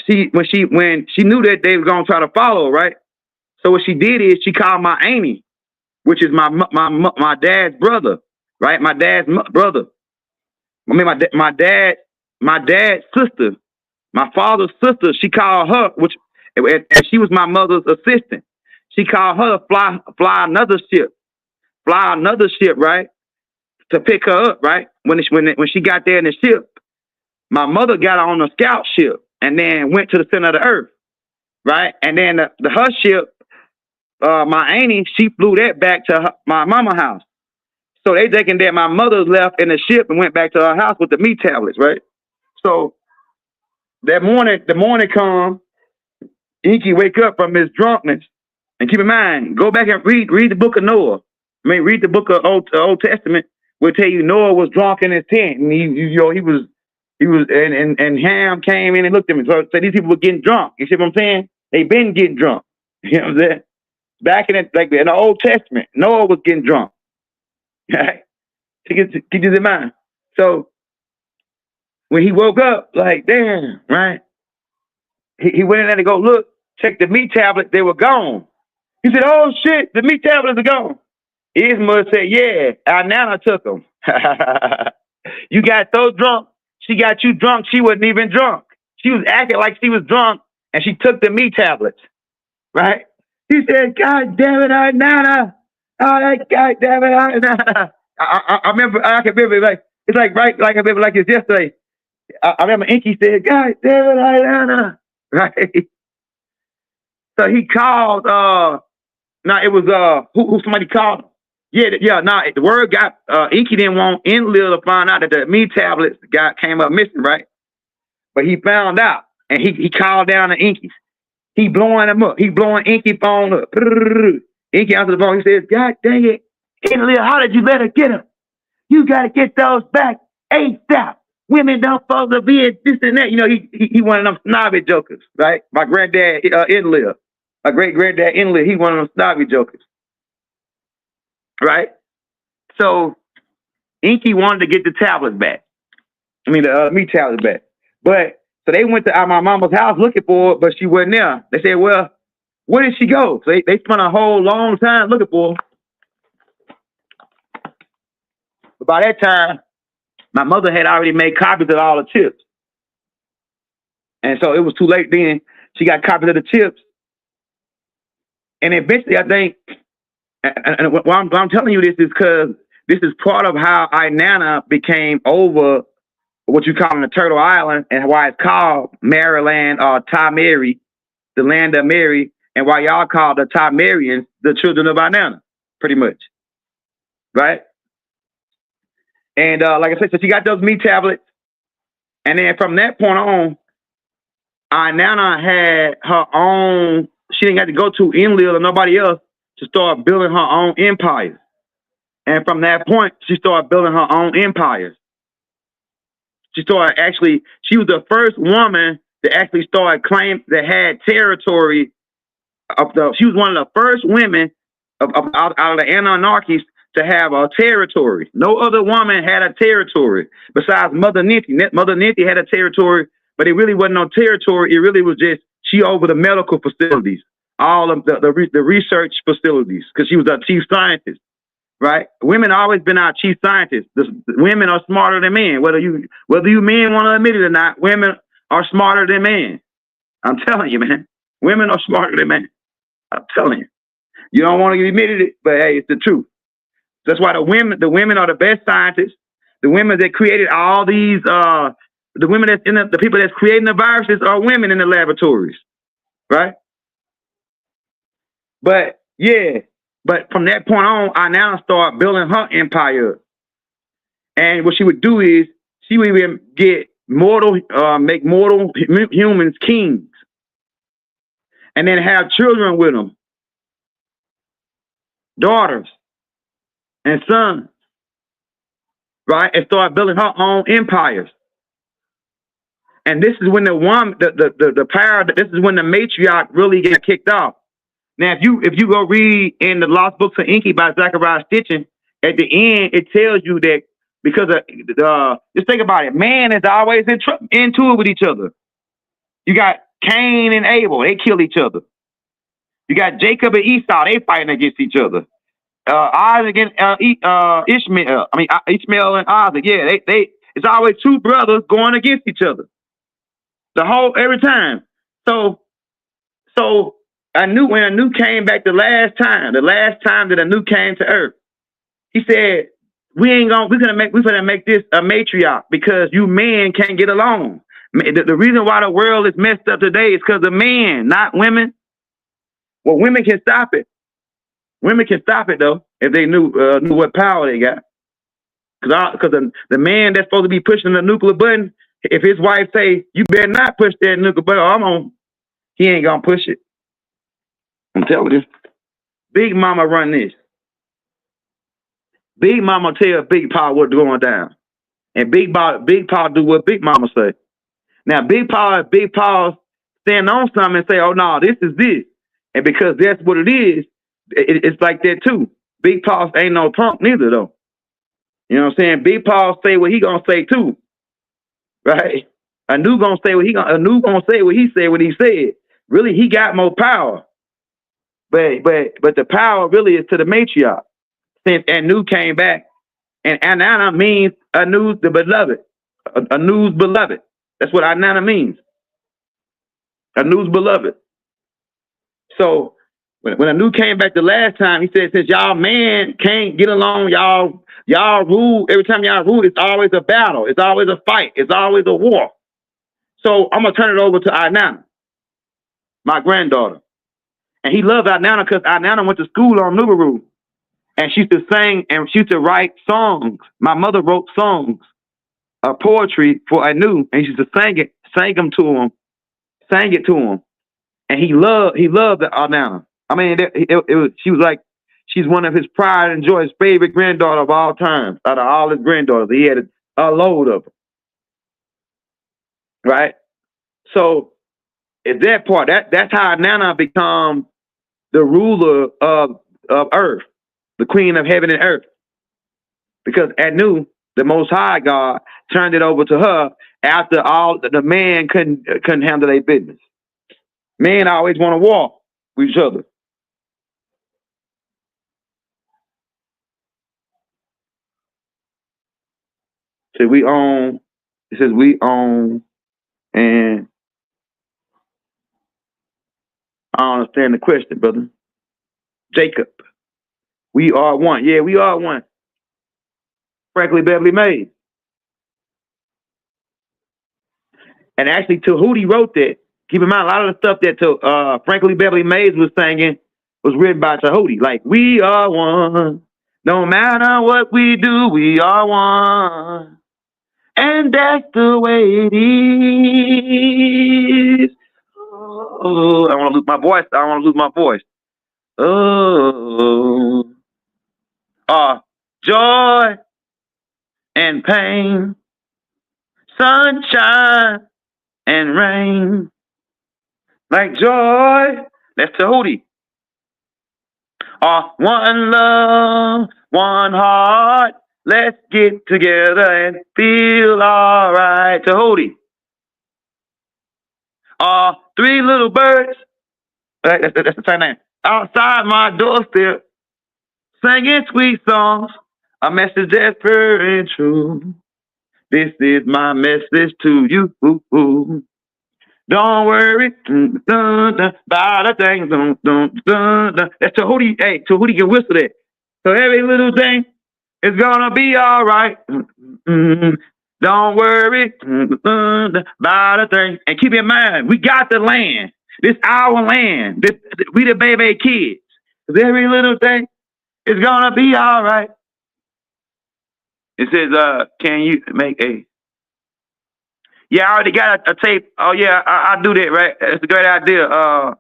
Speaker 5: When she knew that they were gonna try to follow, right? So what she did is she called my auntie, which is my dad's brother, right? My dad's brother. I mean my dad's sister, my father's sister. She called her, and she was my mother's assistant. She called her to fly another ship, right, to pick her up, right? When she got there in the ship, my mother got on a scout ship and then went to the center of the earth, right? And then her ship, my auntie, she flew that back to my mama's house. So they thinking that my mother left in the ship and went back to her house with the meat tablets, right? So that morning, the morning come, Inky wake up from his drunkenness, and keep in mind, go back and read the book of Noah. I mean, read the book of Old Testament. Will tell you Noah was drunk in his tent, and he was, and Ham came in and looked at him. So these people were getting drunk. You see what I'm saying? They been getting drunk. You know what I'm saying? Back in the Old Testament, Noah was getting drunk. Right? Keep this in mind. So when he woke up, like, damn, right? He went in there to go look, check the meat tablets, they were gone. He said, oh shit, the meat tablets are gone. His mother said, yeah, our Nana took them. You got so drunk, she got you drunk, she wasn't even drunk. She was acting like she was drunk, and she took the meat tablets, right? He said, God damn it, our Nana. Oh, God damn it, our Nana. I can remember, like, it's like, right, like I remember like it's yesterday. I remember Inky said, God damn it, Atlanta. Right? So he called, it was, who somebody called? The word got, Inky didn't want Enlil to find out that the me tablets came up missing, right? But he found out, and he called down the Inkies. He blowing them up. He blowing Inky phone up. Inky answered the phone. He says, God dang it, Enlil, how did you let her get him? You got to get those back ASAP. Women don't supposed to be this and that. You know, he one of them snobby jokers, right? My granddad, Enlil. My great-granddad, Enlil, he one of them snobby jokers, right? So Inky wanted to get the tablets back. The meat tablets back. But, so they went to my mama's house looking for her, but she wasn't there. They said, well, where did she go? So they spent a whole long time looking for her. But by that time, my mother had already made copies of all the chips. And so it was too late then. She got copies of the chips. And eventually, I think, and why I'm telling you this is because this is part of how Inanna became over what you call in the Turtle Island and why it's called Maryland or Tamari, the land of Mary, and why y'all call the Tamarians the children of Inanna, pretty much. Right? And like I said, so she got those meat tablets. And then from that point on, Inanna had her own, she didn't have to go to Enlil or nobody else to start building her own empires. And from that point, she started building her own empires. She was the first woman that actually started that had territory. She was one of the first women out of the Anunnakis to have a territory. No other woman had a territory besides Mother Ninti. Mother Ninti had a territory, but it really wasn't no territory. It really was just, she over the medical facilities, all of the research facilities, because she was a chief scientist, right? Women always been our chief scientists. Women are smarter than men. Whether you men want to admit it or not, women are smarter than men. I'm telling you, man. Women are smarter than men. I'm telling you. You don't want to admit it, but hey, it's the truth. That's why the women are the best scientists. The women that created all these, the women that's the people that's creating the viruses are women in the laboratories, right? But from that point on, I now start building her empire. And what she would do is she would even make mortal humans kings, and then have children with them, daughters and sons, right? And start building her own empires. And this is when the power, this is when the matriarch really gets kicked off. Now, if you go read in the Lost Books of Inky by Zachariah Stitchin, at the end, it tells you that because of, just think about it, man is always into it with each other. You got Cain and Abel, they kill each other. You got Jacob and Esau, they fighting against each other. Isaac and Ishmael. Ishmael and Isaac. Yeah, it's always two brothers going against each other. Every time. So I knew when Anu came back the last time that Anu came to Earth, he said, we're gonna make this a matriarch because you men can't get along. The reason why the world is messed up today is because of men, not women. Well, women can stop it. Women can stop it though if they knew what power they got. Because the man that's supposed to be pushing the nuclear button, if his wife say you better not push that nuclear button, he ain't gonna push it. I'm telling you, Big Mama run this. Big Mama tell Big Pa what's going down, and Big Pa do what Big Mama say. Now Big Pa stand on something and say, oh no, this is this, and because that's what it is. It's like that too. Big Paw ain't no punk neither though. You know what I'm saying? Big Paw say what he gonna say too, right? Anu gonna say what he said when he said. Really, he got more power, but the power really is to the matriarch. Since Anu came back, and Inanna means Anu's the beloved, Anu's beloved. That's what Inanna means. Anu's beloved. So When Anu came back the last time, he said, since y'all man can't get along, y'all rule, every time y'all rule, it's always a battle. It's always a fight. It's always a war. So I'm going to turn it over to Inanna, my granddaughter. And he loved Inanna because Inanna went to school on Nubaru. And she used to sing and she used to write songs. My mother wrote songs, poetry for Anu, and she used to sang it to him. And he loved Inanna. I mean, she was like, she's one of his pride and joy, his favorite granddaughter of all time, out of all his granddaughters. He had a load of them. Right? So at that part, that's how Inanna become the ruler of earth, the queen of heaven and earth. Because Anu, the Most High God, turned it over to her after all the man couldn't handle their business. Men always want to war with each other. So we own, it says we own, and I don't understand the question, brother. Jacob, we are one. Yeah, we are one. Frankly, Beverly Mays. And actually, Tahuti wrote that. Keep in mind, a lot of the stuff that Frankly Beverly Mays was singing was written by Tahuti. Like, we are one. No matter what we do, we are one. And that's the way it is. Oh, I want to lose my voice. I want to lose my voice. Oh, joy and pain, sunshine and rain. Like joy, that's Tahuti. One love, one heart. Let's get together and feel all right. Tahuti. Three little birds. That's the same name. Outside my doorstep, singing sweet songs. A message that's pure and true. This is my message to you. Don't worry about a thing. That's Tahuti. Hey, Tahuti can whistle that. So every little thing is gonna be all right. Don't worry about a thing. And keep in mind, we got the land. This our land. We the baby kids. Every little thing is gonna be all right. It says, can you make a... Yeah, I already got a tape. Oh, yeah, I do that, right? It's a great idea to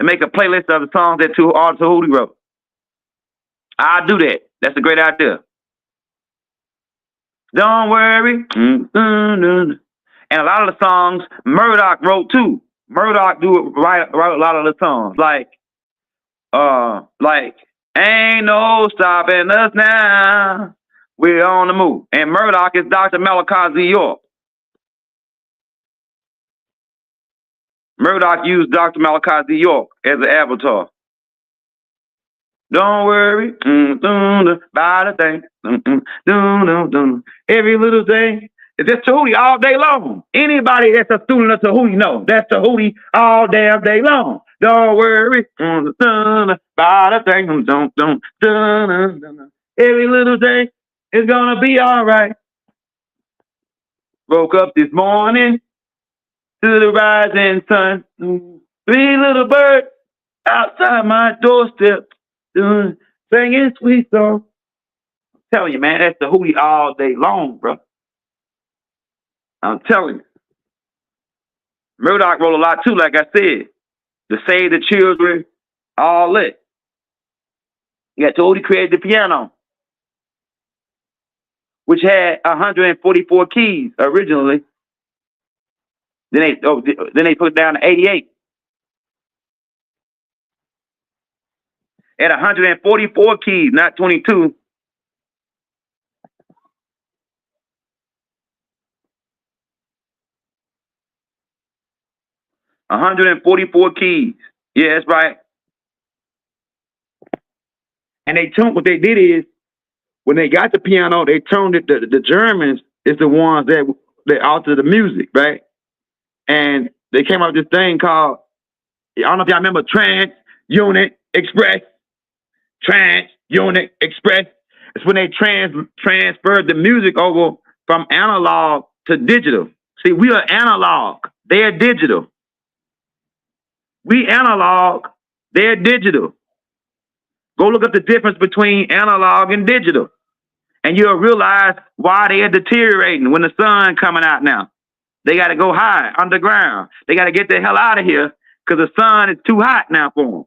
Speaker 5: make a playlist of the songs that Tahuti wrote. I'll do that. That's a great idea. Don't worry. And a lot of the songs Murdoch wrote, too. Murdoch write a lot of the songs. Like, ain't no stopping us now. We're on the move. And Murdoch is Dr. Malachi Z. York. Murdoch used Dr. Malachi Z. York as an avatar. Don't worry about a thing. Every little thing. It's just Tahuti all day long. Anybody that's a student of Tahuti knows that's Tahuti all damn day long. Don't worry about a thing. Every little thing is gonna be all right. Woke up this morning to the rising sun. Three little birds outside my doorstep singing sweet songs. I'm telling you, man, that's Tahuti all day long, bro. I'm telling you. Murdoch wrote a lot too, like I said. To save the children, all that. You got Tahuti created the piano, which had 144 keys originally. Then they put it down to 88. At 144 keys, not 22. $144 keys. Yeah, that's right. And what they did is, when they got the piano, they tuned it. The Germans is the ones that altered the music, right? And they came up with this thing called, I don't know if y'all remember, trans unit, express, trans, unit, express. It's when they transferred the music over from analog to digital. See, we are analog. They're digital. We analog. They're digital. Go look up the difference between analog and digital, and you'll realize why they are deteriorating when the sun coming out now. They got to go high, underground. They got to get the hell out of here because the sun is too hot now for them.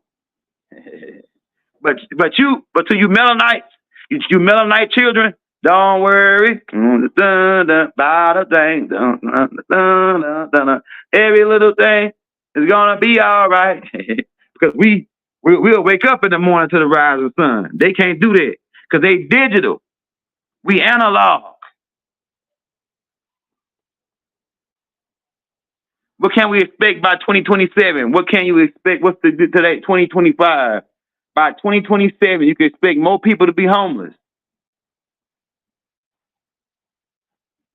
Speaker 5: but to you Melanites, you Melanite children, don't worry about a thing. Every little thing is gonna be all right. Because we'll wake up in the morning to the rise of the sun. They can't do that because they digital. We analog. What can we expect by 2027? What can you expect? What's the today? 2025. By 2027, you can expect more people to be homeless.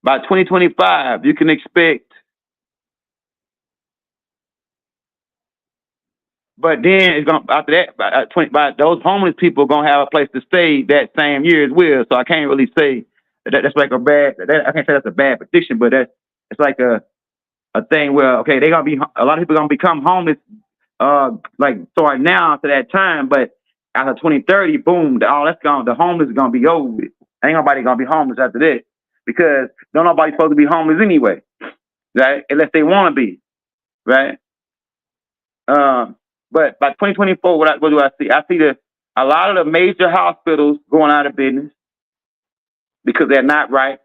Speaker 5: By 2025, you can expect. But then it's gonna after that by those homeless people are gonna have a place to stay that same year as well. So I can't really say that's like a bad. I can't say that's a bad prediction, but it's like a thing where okay, they're gonna be a lot of people gonna become homeless. Like starting now to that time, but after 2030, boom, all that's gone. The homeless is gonna be over with. Ain't nobody gonna be homeless after that because don't nobody supposed to be homeless anyway, right? Unless they want to be, right? But by 2024, what do I see? I see a lot of the major hospitals going out of business because they're not right.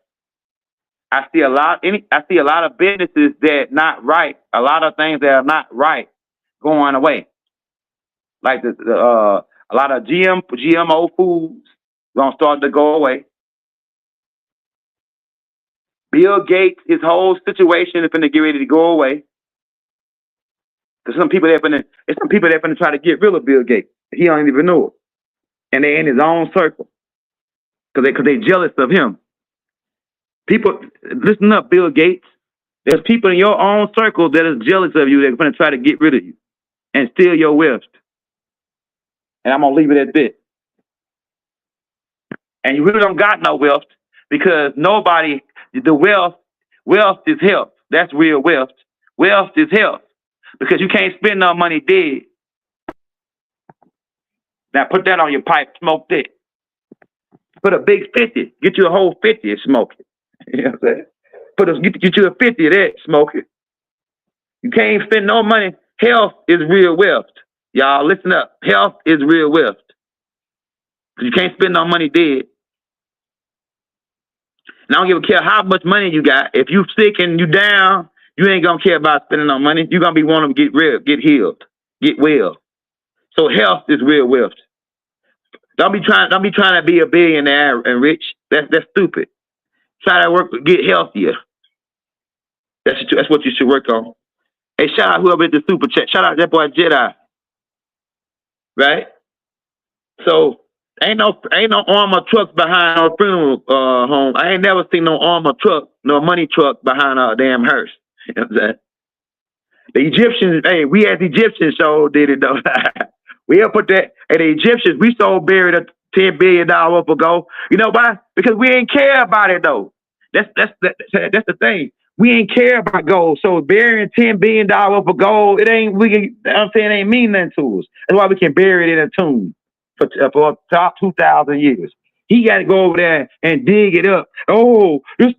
Speaker 5: I see a lot of businesses that not right. A lot of things that are not right going away. Like a lot of GMO foods gonna start to go away. Bill Gates, his whole situation is gonna get ready to go away. There's some people that gonna try to get rid of Bill Gates. He don't even know it, and they're in his own circle because they jealous of him. People, listen up, Bill Gates. There's people in your own circle that is jealous of you. They're gonna try to get rid of you and steal your wealth. And I'm gonna leave it at that. And you really don't got no wealth because the wealth is health. That's real wealth. Wealth is health because you can't spend no money dead. Now put that on your pipe, smoke that. Put a big 50, get you a whole 50 and smoke it. You know what I'm saying? Get you a 50 of that, smoke it. You can't spend no money. Health is real wealth. Y'all listen up. Health is real wealth. You can't spend no money dead. And I don't give a care how much money you got. If you sick and you down, you ain't gonna care about spending no money. You're gonna be wanting to get healed, get well. So health is real wealth. Don't be trying to be a billionaire and rich. That's stupid. Try to get healthier. That's what you should work on. Hey, shout out whoever did the super chat. Shout out that boy Jedi. Right? So ain't no armored trucks behind our funeral home. I ain't never seen no armored truck, no money truck behind our damn hearse. You know what I'm saying? The Egyptians, hey, we as Egyptians so did it though. We have put that, and the Egyptians, we so buried a $10 billion up ago. You know why? Because we ain't care about it though. That's the thing. We ain't care about gold. So burying $10 billion up of gold, it ain't mean nothing to us. That's why we can bury it in a tomb for top 2,000 years. He got to go over there and dig it up. Oh, I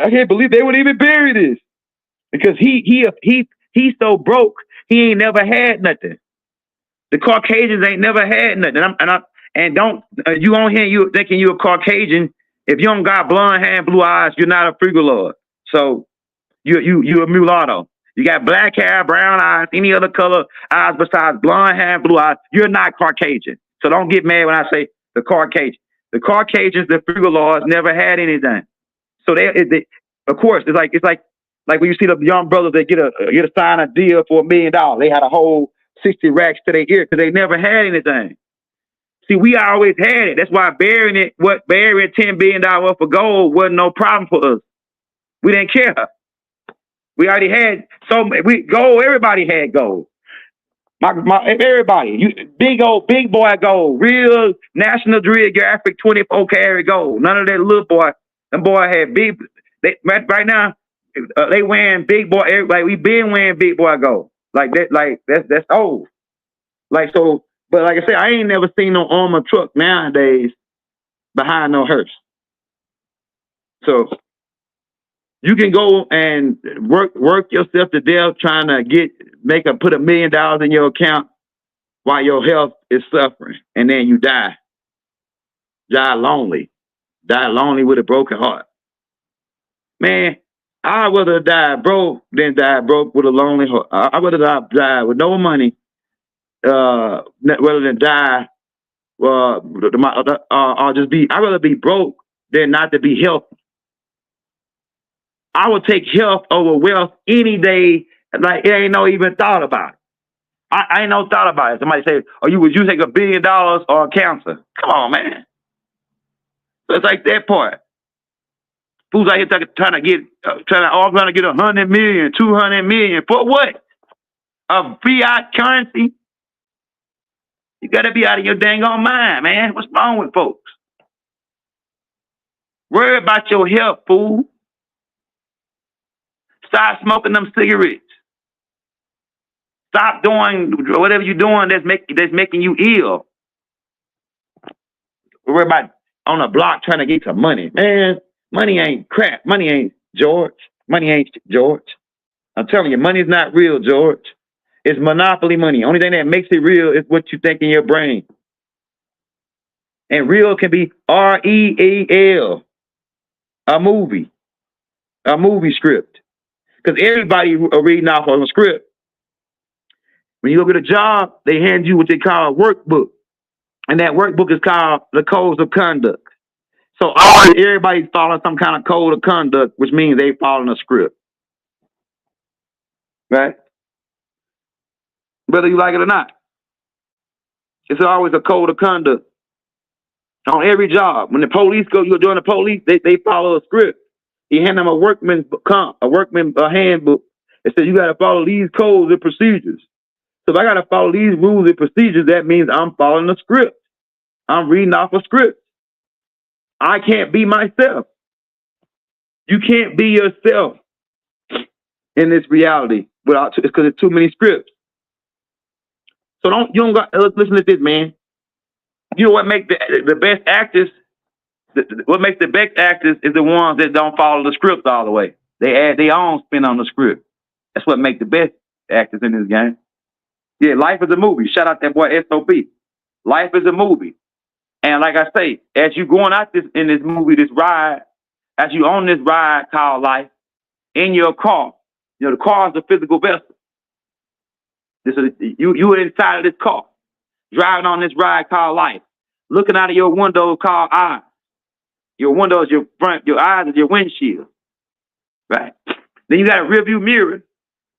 Speaker 5: can't believe they would even bury this because he's so broke. He ain't never had nothing. The Caucasians ain't never had nothing. You on here, you thinking you're a Caucasian. If you don't got blonde hair and blue eyes, you're not a frigolord. So you're a mulatto. You got black hair, brown eyes, any other color eyes besides blonde hair and blue eyes. You're not Caucasian. So don't get mad when I say the Caucasian. The Caucasians, the frigolords, never had anything. So of course, it's like when you see the young brothers that get a sign a deal for $1 million. They had a whole 60 racks to their ear because they never had anything. See, we always had it. That's why burying $10 billion worth of gold wasn't no problem for us. We didn't care. We already had gold. Everybody had gold. Everybody, big boy gold, real National Geographic 24 karat gold. None of that little boy. Them boy had big. Right now, they wearing big boy. Like we been wearing big boy gold. Like that. Like that's old. Like so. But like I said, I ain't never seen no armored truck nowadays behind no hearse. So you can go and work yourself to death trying to put $1 million in your account while your health is suffering, and then you die. Die lonely with a broken heart. Man, I'd rather die broke than die broke with a lonely heart. I'd rather die with no money, rather than die, I'd rather be broke than not to be healthy. I would take health over wealth any day. Like it ain't no even thought about it. I ain't no thought about it. Somebody say, "Oh, would you take $1 billion or cancer?" Come on, man. So it's like that part. Fools out here trying to get 100 million, 200 million for what? A fiat currency? You got to be out of your dang on mind, man. What's wrong with folks? Worry about your health, fool. Stop smoking them cigarettes. Stop doing whatever you're doing that's making you ill. Worry about on a block trying to get some money. Man, money ain't crap. Money ain't George. Money ain't George. I'm telling you, money's not real, George. It's monopoly money. Only thing that makes it real is what you think in your brain. And real can be REAL. A movie script. Because everybody reading off on a script. When you go get a job, they hand you what they call a workbook. And that workbook is called the Codes of Conduct. So everybody's following some kind of code of conduct, which means they following a script. Right? Whether you like it or not. It's always a code of conduct. On every job. When the police you're doing the police, they follow a script. You hand them a handbook. It says you got to follow these codes and procedures. So if I got to follow these rules and procedures, that means I'm following a script. I'm reading off a script. I can't be myself. You can't be yourself in this reality because there's too many scripts. So listen to this, man. You know what makes the best actors? What makes the best actors is the ones that don't follow the script all the way. They add their own spin on the script. That's what makes the best actors in this game. Yeah, life is a movie. Shout out that boy SOP. Life is a movie. And like I say, as you going out in this movie, this ride, as you on this ride called life, in your car, the car is a physical vessel. You are inside of this car, driving on this ride called life, looking out of your window called eyes. Your window is your front, your eyes is your windshield. Right? Then you got a rearview mirror.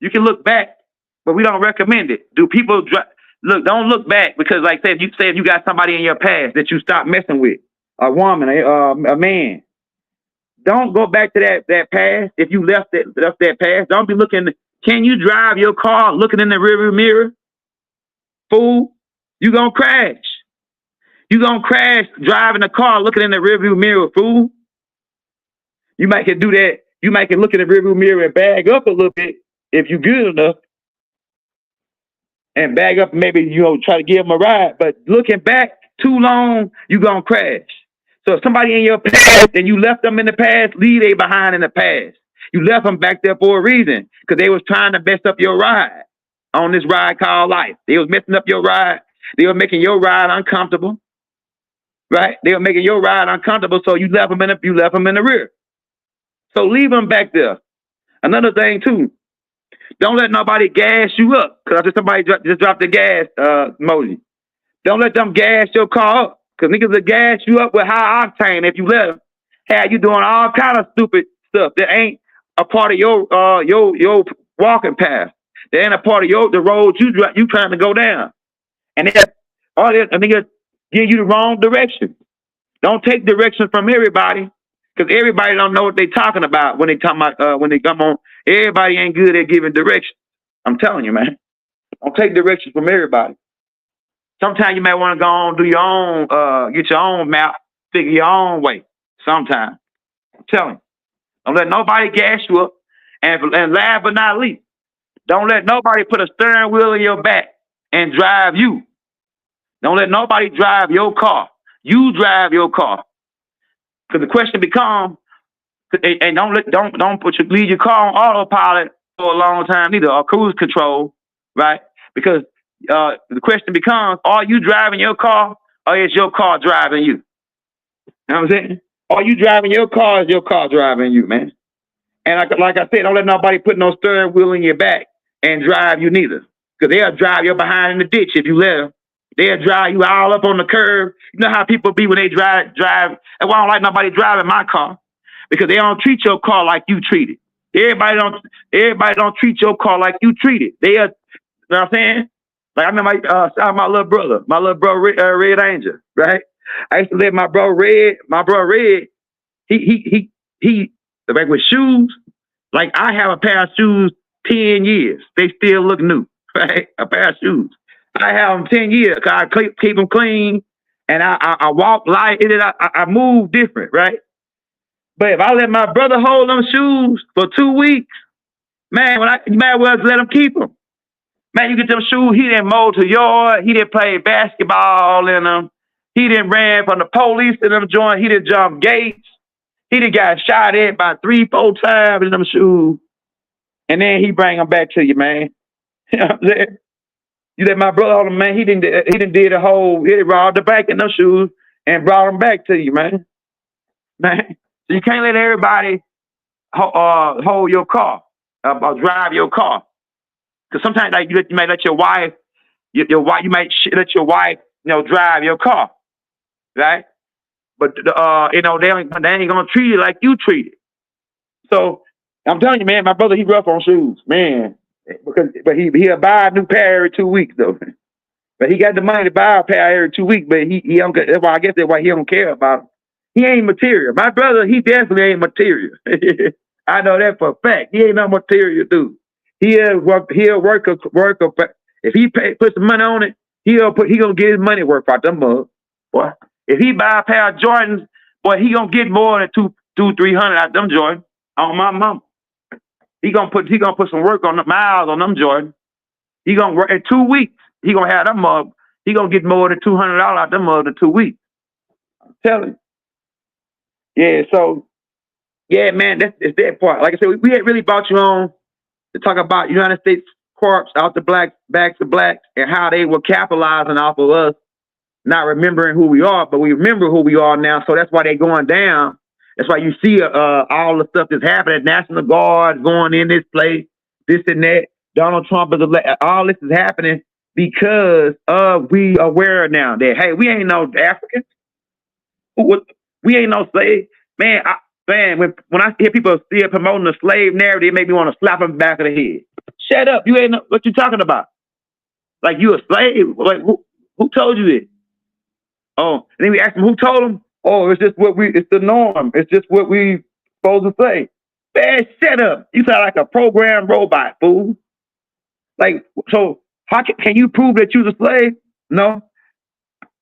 Speaker 5: You can look back, but we don't recommend it. Do people don't look back because, like, say if you got somebody in your past that you stopped messing with, a woman, a man. Don't go back to that past. If you left that past, don't be looking. Can you drive your car looking in the rearview mirror? Fool, you gonna crash. You gonna crash driving a car looking in the rearview mirror, fool. You might can do that. You might can look in the rearview mirror and bag up a little bit if you good enough. And bag up, maybe, try to give them a ride. But looking back too long, you gonna crash. So if somebody in your past and you left them in the past, leave they behind in the past. You left them back there for a reason, because they was trying to mess up your ride on this ride called life. They was messing up your ride. They were making your ride uncomfortable, right? They were making your ride uncomfortable, so you left them in the rear. So leave them back there. Another thing too, don't let nobody gas you up, because somebody just dropped the gas emoji. Don't let them gas your car up, because niggas will gas you up with high octane if you let them. Have you doing all kind of stupid stuff that ain't a part of your walking path. That ain't a part of the road you trying to go down. And niggas give you the wrong direction. Don't take direction from everybody, because everybody don't know what they talking about when they talking about when they come on. Everybody ain't good at giving direction. I'm telling you, man. Don't take directions from everybody. Sometimes you may want to go on, do your own, get your own map, figure your own way. Sometimes. I'm telling you. Don't let nobody gas you up. And last but not least, don't let nobody put a steering wheel in your back and drive you. Don't let nobody drive your car. You drive your car. Because the question becomes, and don't leave your car on autopilot for a long time either, or cruise control, right? Because the question becomes, are you driving your car, or is your car driving you? You know what I'm saying? Are you driving your car, or is your car driving you, man? And like I said, don't let nobody put no steering wheel in your back and drive you neither. Because they'll drive your behind in the ditch if you let them. They'll drive you all up on the curb. You know how people be when they drive. That's why I don't like nobody driving my car. Because they don't treat your car like you treat it. Everybody don't treat your car like you treat it. You know what I'm saying? Like I remember my little brother, Red Angel, right? I used to let my bro Red, he like with shoes, like I have a pair of shoes 10 years. They still look new, right? A pair of shoes. I have them 10 years because I keep them clean and I walk light and I move different, right? But if I let my brother hold them shoes for 2 weeks, man, you might as well let him keep them. Man, you get them shoes, he didn't mow to yard, he didn't play basketball in them, he didn't ran from the police in them joints, he didn't jump gates. He done got shot at about 3-4 times in them shoes. And then he bring them back to you, man. You know what I'm saying? You let my brother hold them, man. He done robbed the back in them shoes and brought them back to you, man. Man. So you can't let everybody hold your car or drive your car. Because sometimes like, you might let your wife, you might let your wife, drive your car, right? But they ain't gonna treat you like you treat it. So I'm telling you, man, my brother, he rough on shoes, man. But he'll buy a new pair every 2 weeks though. But he got the money to buy a pair every 2 weeks. But he don't. That's why he don't care about it. He ain't material. My brother, he definitely ain't material. I know that for a fact. He ain't no material dude. He'll work. If he put some money on it, he gonna get his money worth out them mugs. Boy, if he buy a pair of Jordans, boy, he gonna get more than $200-300 out them Jordans. On my mama, he gonna put some work on the miles on them Jordans. He gonna work in 2 weeks. He gonna have them mug. He gonna get more than $200 out them mug in 2 weeks. I'm telling you. Yeah. So, yeah, man, it's that part. Like I said, we had really brought you on to talk about United States corps out the back to blacks and how they were capitalizing off of us, not remembering who we are, but we remember who we are now. So that's why they're going down. That's why you see all the stuff that's happening. National Guard going in this place, this and that. Donald Trump is all this is happening because we aware now that, hey, we ain't no Africans. We ain't no slaves. Man, when I hear people still promoting the slave narrative, it make me want to slap them back of the head. Shut up. You ain't know what you talking about. Like you a slave? Like who told you this? Oh, and then we ask them who told them. Oh, it's the norm. It's just what we supposed to say. Man, shut up. You sound like a programmed robot, fool. Like, so how can you prove that you was a slave? No.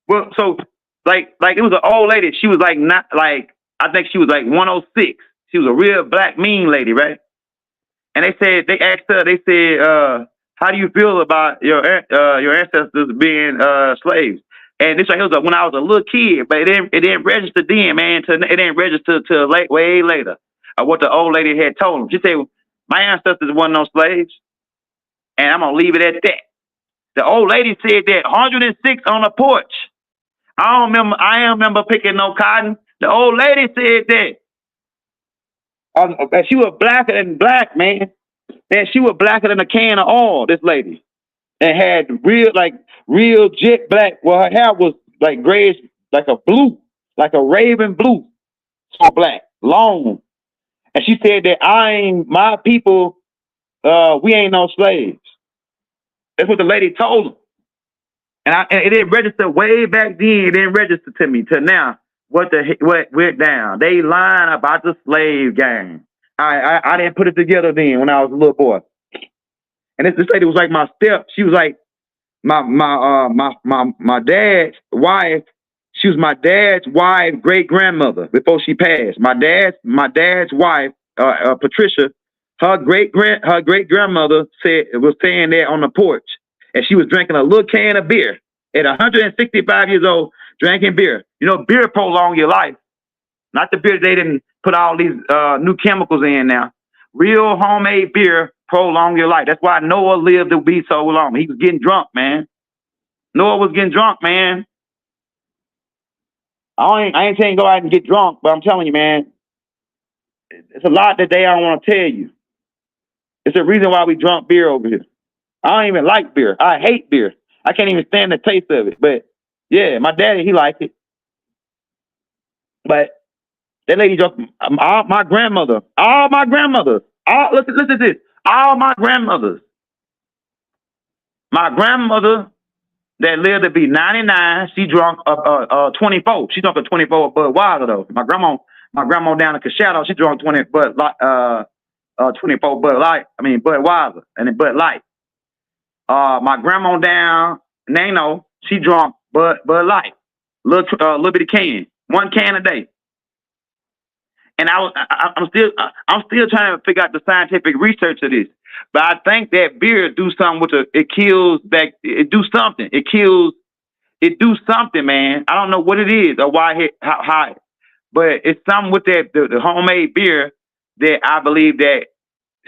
Speaker 5: Well, so like it was an old lady. She was like not like I think she was like 106. She was a real black mean lady, right? And they asked her, they said, how do you feel about your ancestors being slaves? And this right here was when I was a little kid, but it didn't register then, man. It didn't register till way later. What the old lady had told him. She said, my ancestors weren't no slaves. And I'm gonna leave it at that. The old lady said that 106 on the porch. I don't remember picking no cotton. The old lady said that. She was blacker than black, man. Man, she was blacker than a can of oil, this lady. And had real jet black. Well, her hair was like grayish, like a blue, like a raven blue. So black, long. And she said that my people, we ain't no slaves. That's what the lady told them. And it didn't register way back then. It didn't register to me till now. What went down? They lying about the slave gang. I didn't put it together then when I was a little boy. And this lady was like my step. She was like my dad's wife. She was my dad's wife, great grandmother before she passed. My dad's wife, Patricia. Her great grandmother was saying there on the porch, and she was drinking a little can of beer at 165 years old, drinking beer. You know, beer prolong your life. Not the beer they didn't put all these new chemicals in now. Real homemade beer prolong your life. That's why Noah lived to be so long. He was getting drunk, man. Noah was getting drunk, man. I ain't saying go out and get drunk, but I'm telling you, man, it's a lot that they don't want to tell you. It's the reason why we drunk beer over here. I don't even like beer. I hate beer. I can't even stand the taste of it. But yeah, my daddy, he liked it. But that lady just, all my grandmothers, listen to this, all my grandmothers. My grandmother that lived to be 99, she drunk 24. She drunk a 24 Budweiser though. My grandma down in Collateral, she drunk 24 Budweiser and then Bud Light. My grandma down Nano, she drunk Bud Light, little bitty can, one can a day. And I'm still trying to figure out the scientific research of this. But I think that beer do something with it do something, man. I don't know what it is or why how, but it's something with that the homemade beer that I believe that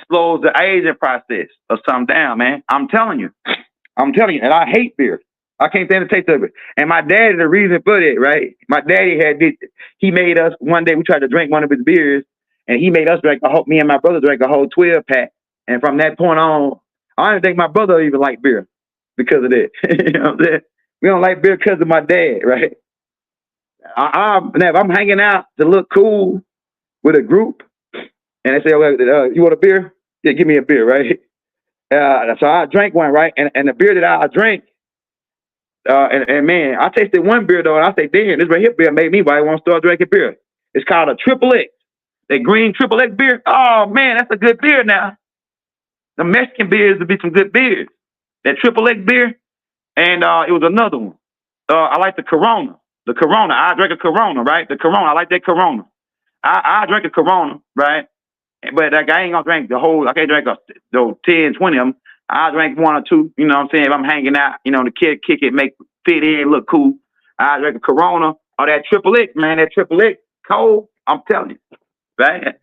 Speaker 5: slows the aging process or something down, man. I'm telling you, and I hate beer. I can't stand the taste of it. And my daddy, the reason for it, right? My daddy he made us, one day we tried to drink one of his beers, and he made us me and my brother drank a whole 12-pack. And from that point on, I don't think my brother even liked beer because of that. You know what I'm saying? We don't like beer because of my dad, right? If I'm hanging out to look cool with a group, and they say, you want a beer? Yeah, give me a beer, right? So I drank one, right? And the beer that I drank, and man, I tasted one beer though, and I say, damn, this right here beer made me why I want to start drinking beer. It's called a Triple X. That green Triple X beer. Oh man, that's a good beer now. The Mexican beers would be some good beers. That Triple X beer, and it was another one. I like the Corona. The Corona. I drank a Corona, right? The Corona. I like that Corona. I drank a Corona, right? But like, I ain't gonna drink the whole. I can't drink 10, 20 of them. I drink one or two. You know what I'm saying? If I'm hanging out, you know, the kid kick it, make fit in, look cool. I drink a Corona or that Triple X, man. That Triple X cold. I'm telling you, right?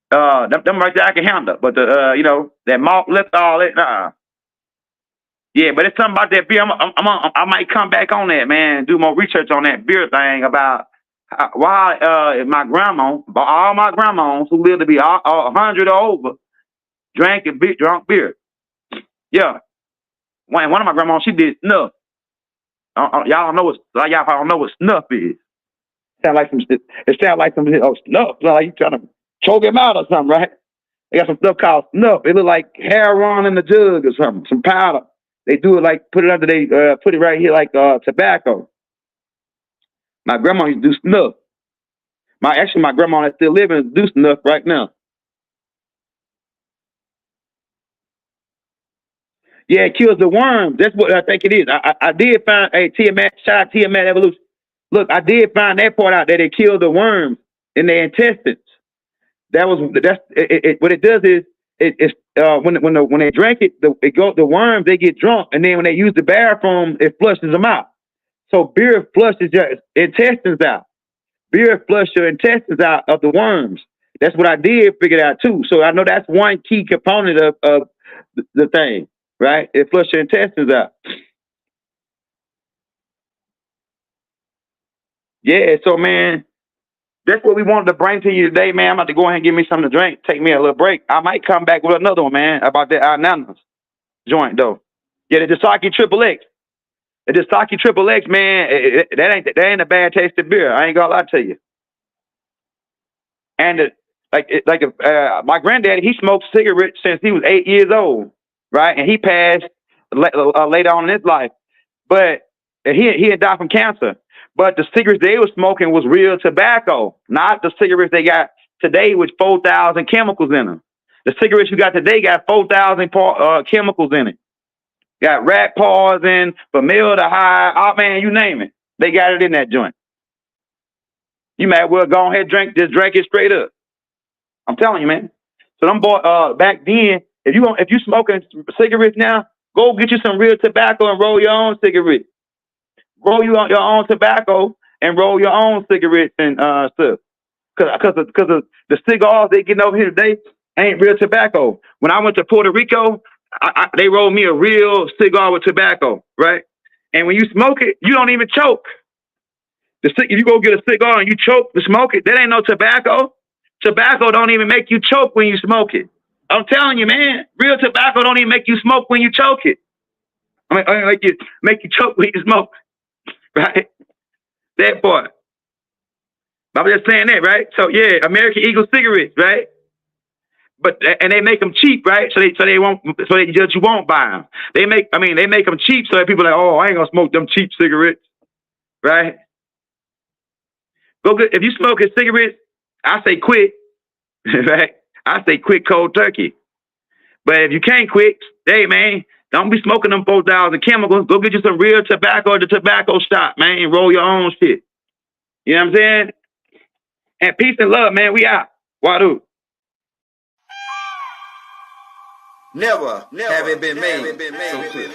Speaker 5: Them right there I can handle. But the that malt lift all that. Yeah, but it's something about that beer. I might come back on that, man. Do more research on that beer thing about why my grandma, all my grandmas who lived to be 100 or over, drunk beer. Yeah, one of my grandmas, she did snuff. Y'all don't know y'all probably don't know what snuff is. It sounds like some snuff. Like you trying to choke him out or something, right? They got some stuff called snuff. It look like heroin in the jug or something, some powder. They do it like put it right here like tobacco. My grandma used to do snuff. My grandma that's still living do snuff right now. Yeah, it kills the worms. That's what I think it is. I did find Tiamat, shout out Tiamat Evolution. Look, I did find that part out that it killed the worms in their intestines. What it does is when they drink it, the worms they get drunk, and then when they use the bathroom, it flushes them out. So beer flushes your intestines out. Beer flushes your intestines out of the worms. That's what I did figure out too. So I know that's one key component of the thing, right? It flushes your intestines out. Yeah, so man, that's what we wanted to bring to you today, man. I'm about to go ahead and give me something to drink. Take me a little break. I might come back with another one, man, about that ananas joint, though. Yeah, the Dasaki Triple X. The Dasaki Triple X, man, that ain't a bad tasting beer. I ain't gonna lie to you. And my granddaddy, he smoked cigarettes since he was 8 years old, right? And he passed later on in his life, but he had died from cancer. But the cigarettes they were smoking was real tobacco, not the cigarettes they got today with 4,000 chemicals in them. The cigarettes you got today got 4,000 chemicals in it. Got rat paws in, formaldehyde, oh man, you name it. They got it in that joint. You might well go ahead and just drink it straight up. I'm telling you, man. So them boy, back then, if you smoking cigarettes now, go get you some real tobacco and roll your own cigarette. Roll your own tobacco and roll your own cigarettes and stuff. Because of the cigars they getting over here today ain't real tobacco. When I went to Puerto Rico, they rolled me a real cigar with tobacco, right? And when you smoke it, you don't even choke. If you go get a cigar and you choke to smoke it, that ain't no tobacco. Tobacco don't even make you choke when you smoke it. I'm telling you, man, real tobacco don't even make you smoke when you choke it. I mean, make you choke when you smoke, right? That part. I'm just saying that, right? So yeah, American Eagle cigarettes, right? And they make them cheap, right? So you won't buy them. They make them cheap so that people are like, oh, I ain't gonna smoke them cheap cigarettes, right? If you smoke a cigarette, I say quit, right? I say quit cold turkey. But if you can't quit, hey man, don't be smoking them 4,000 chemicals. Go get you some real tobacco at the tobacco shop, man, and roll your own shit. You know what I'm saying? And peace and love, man. We out. Wadu.
Speaker 6: Never have it been made so clear.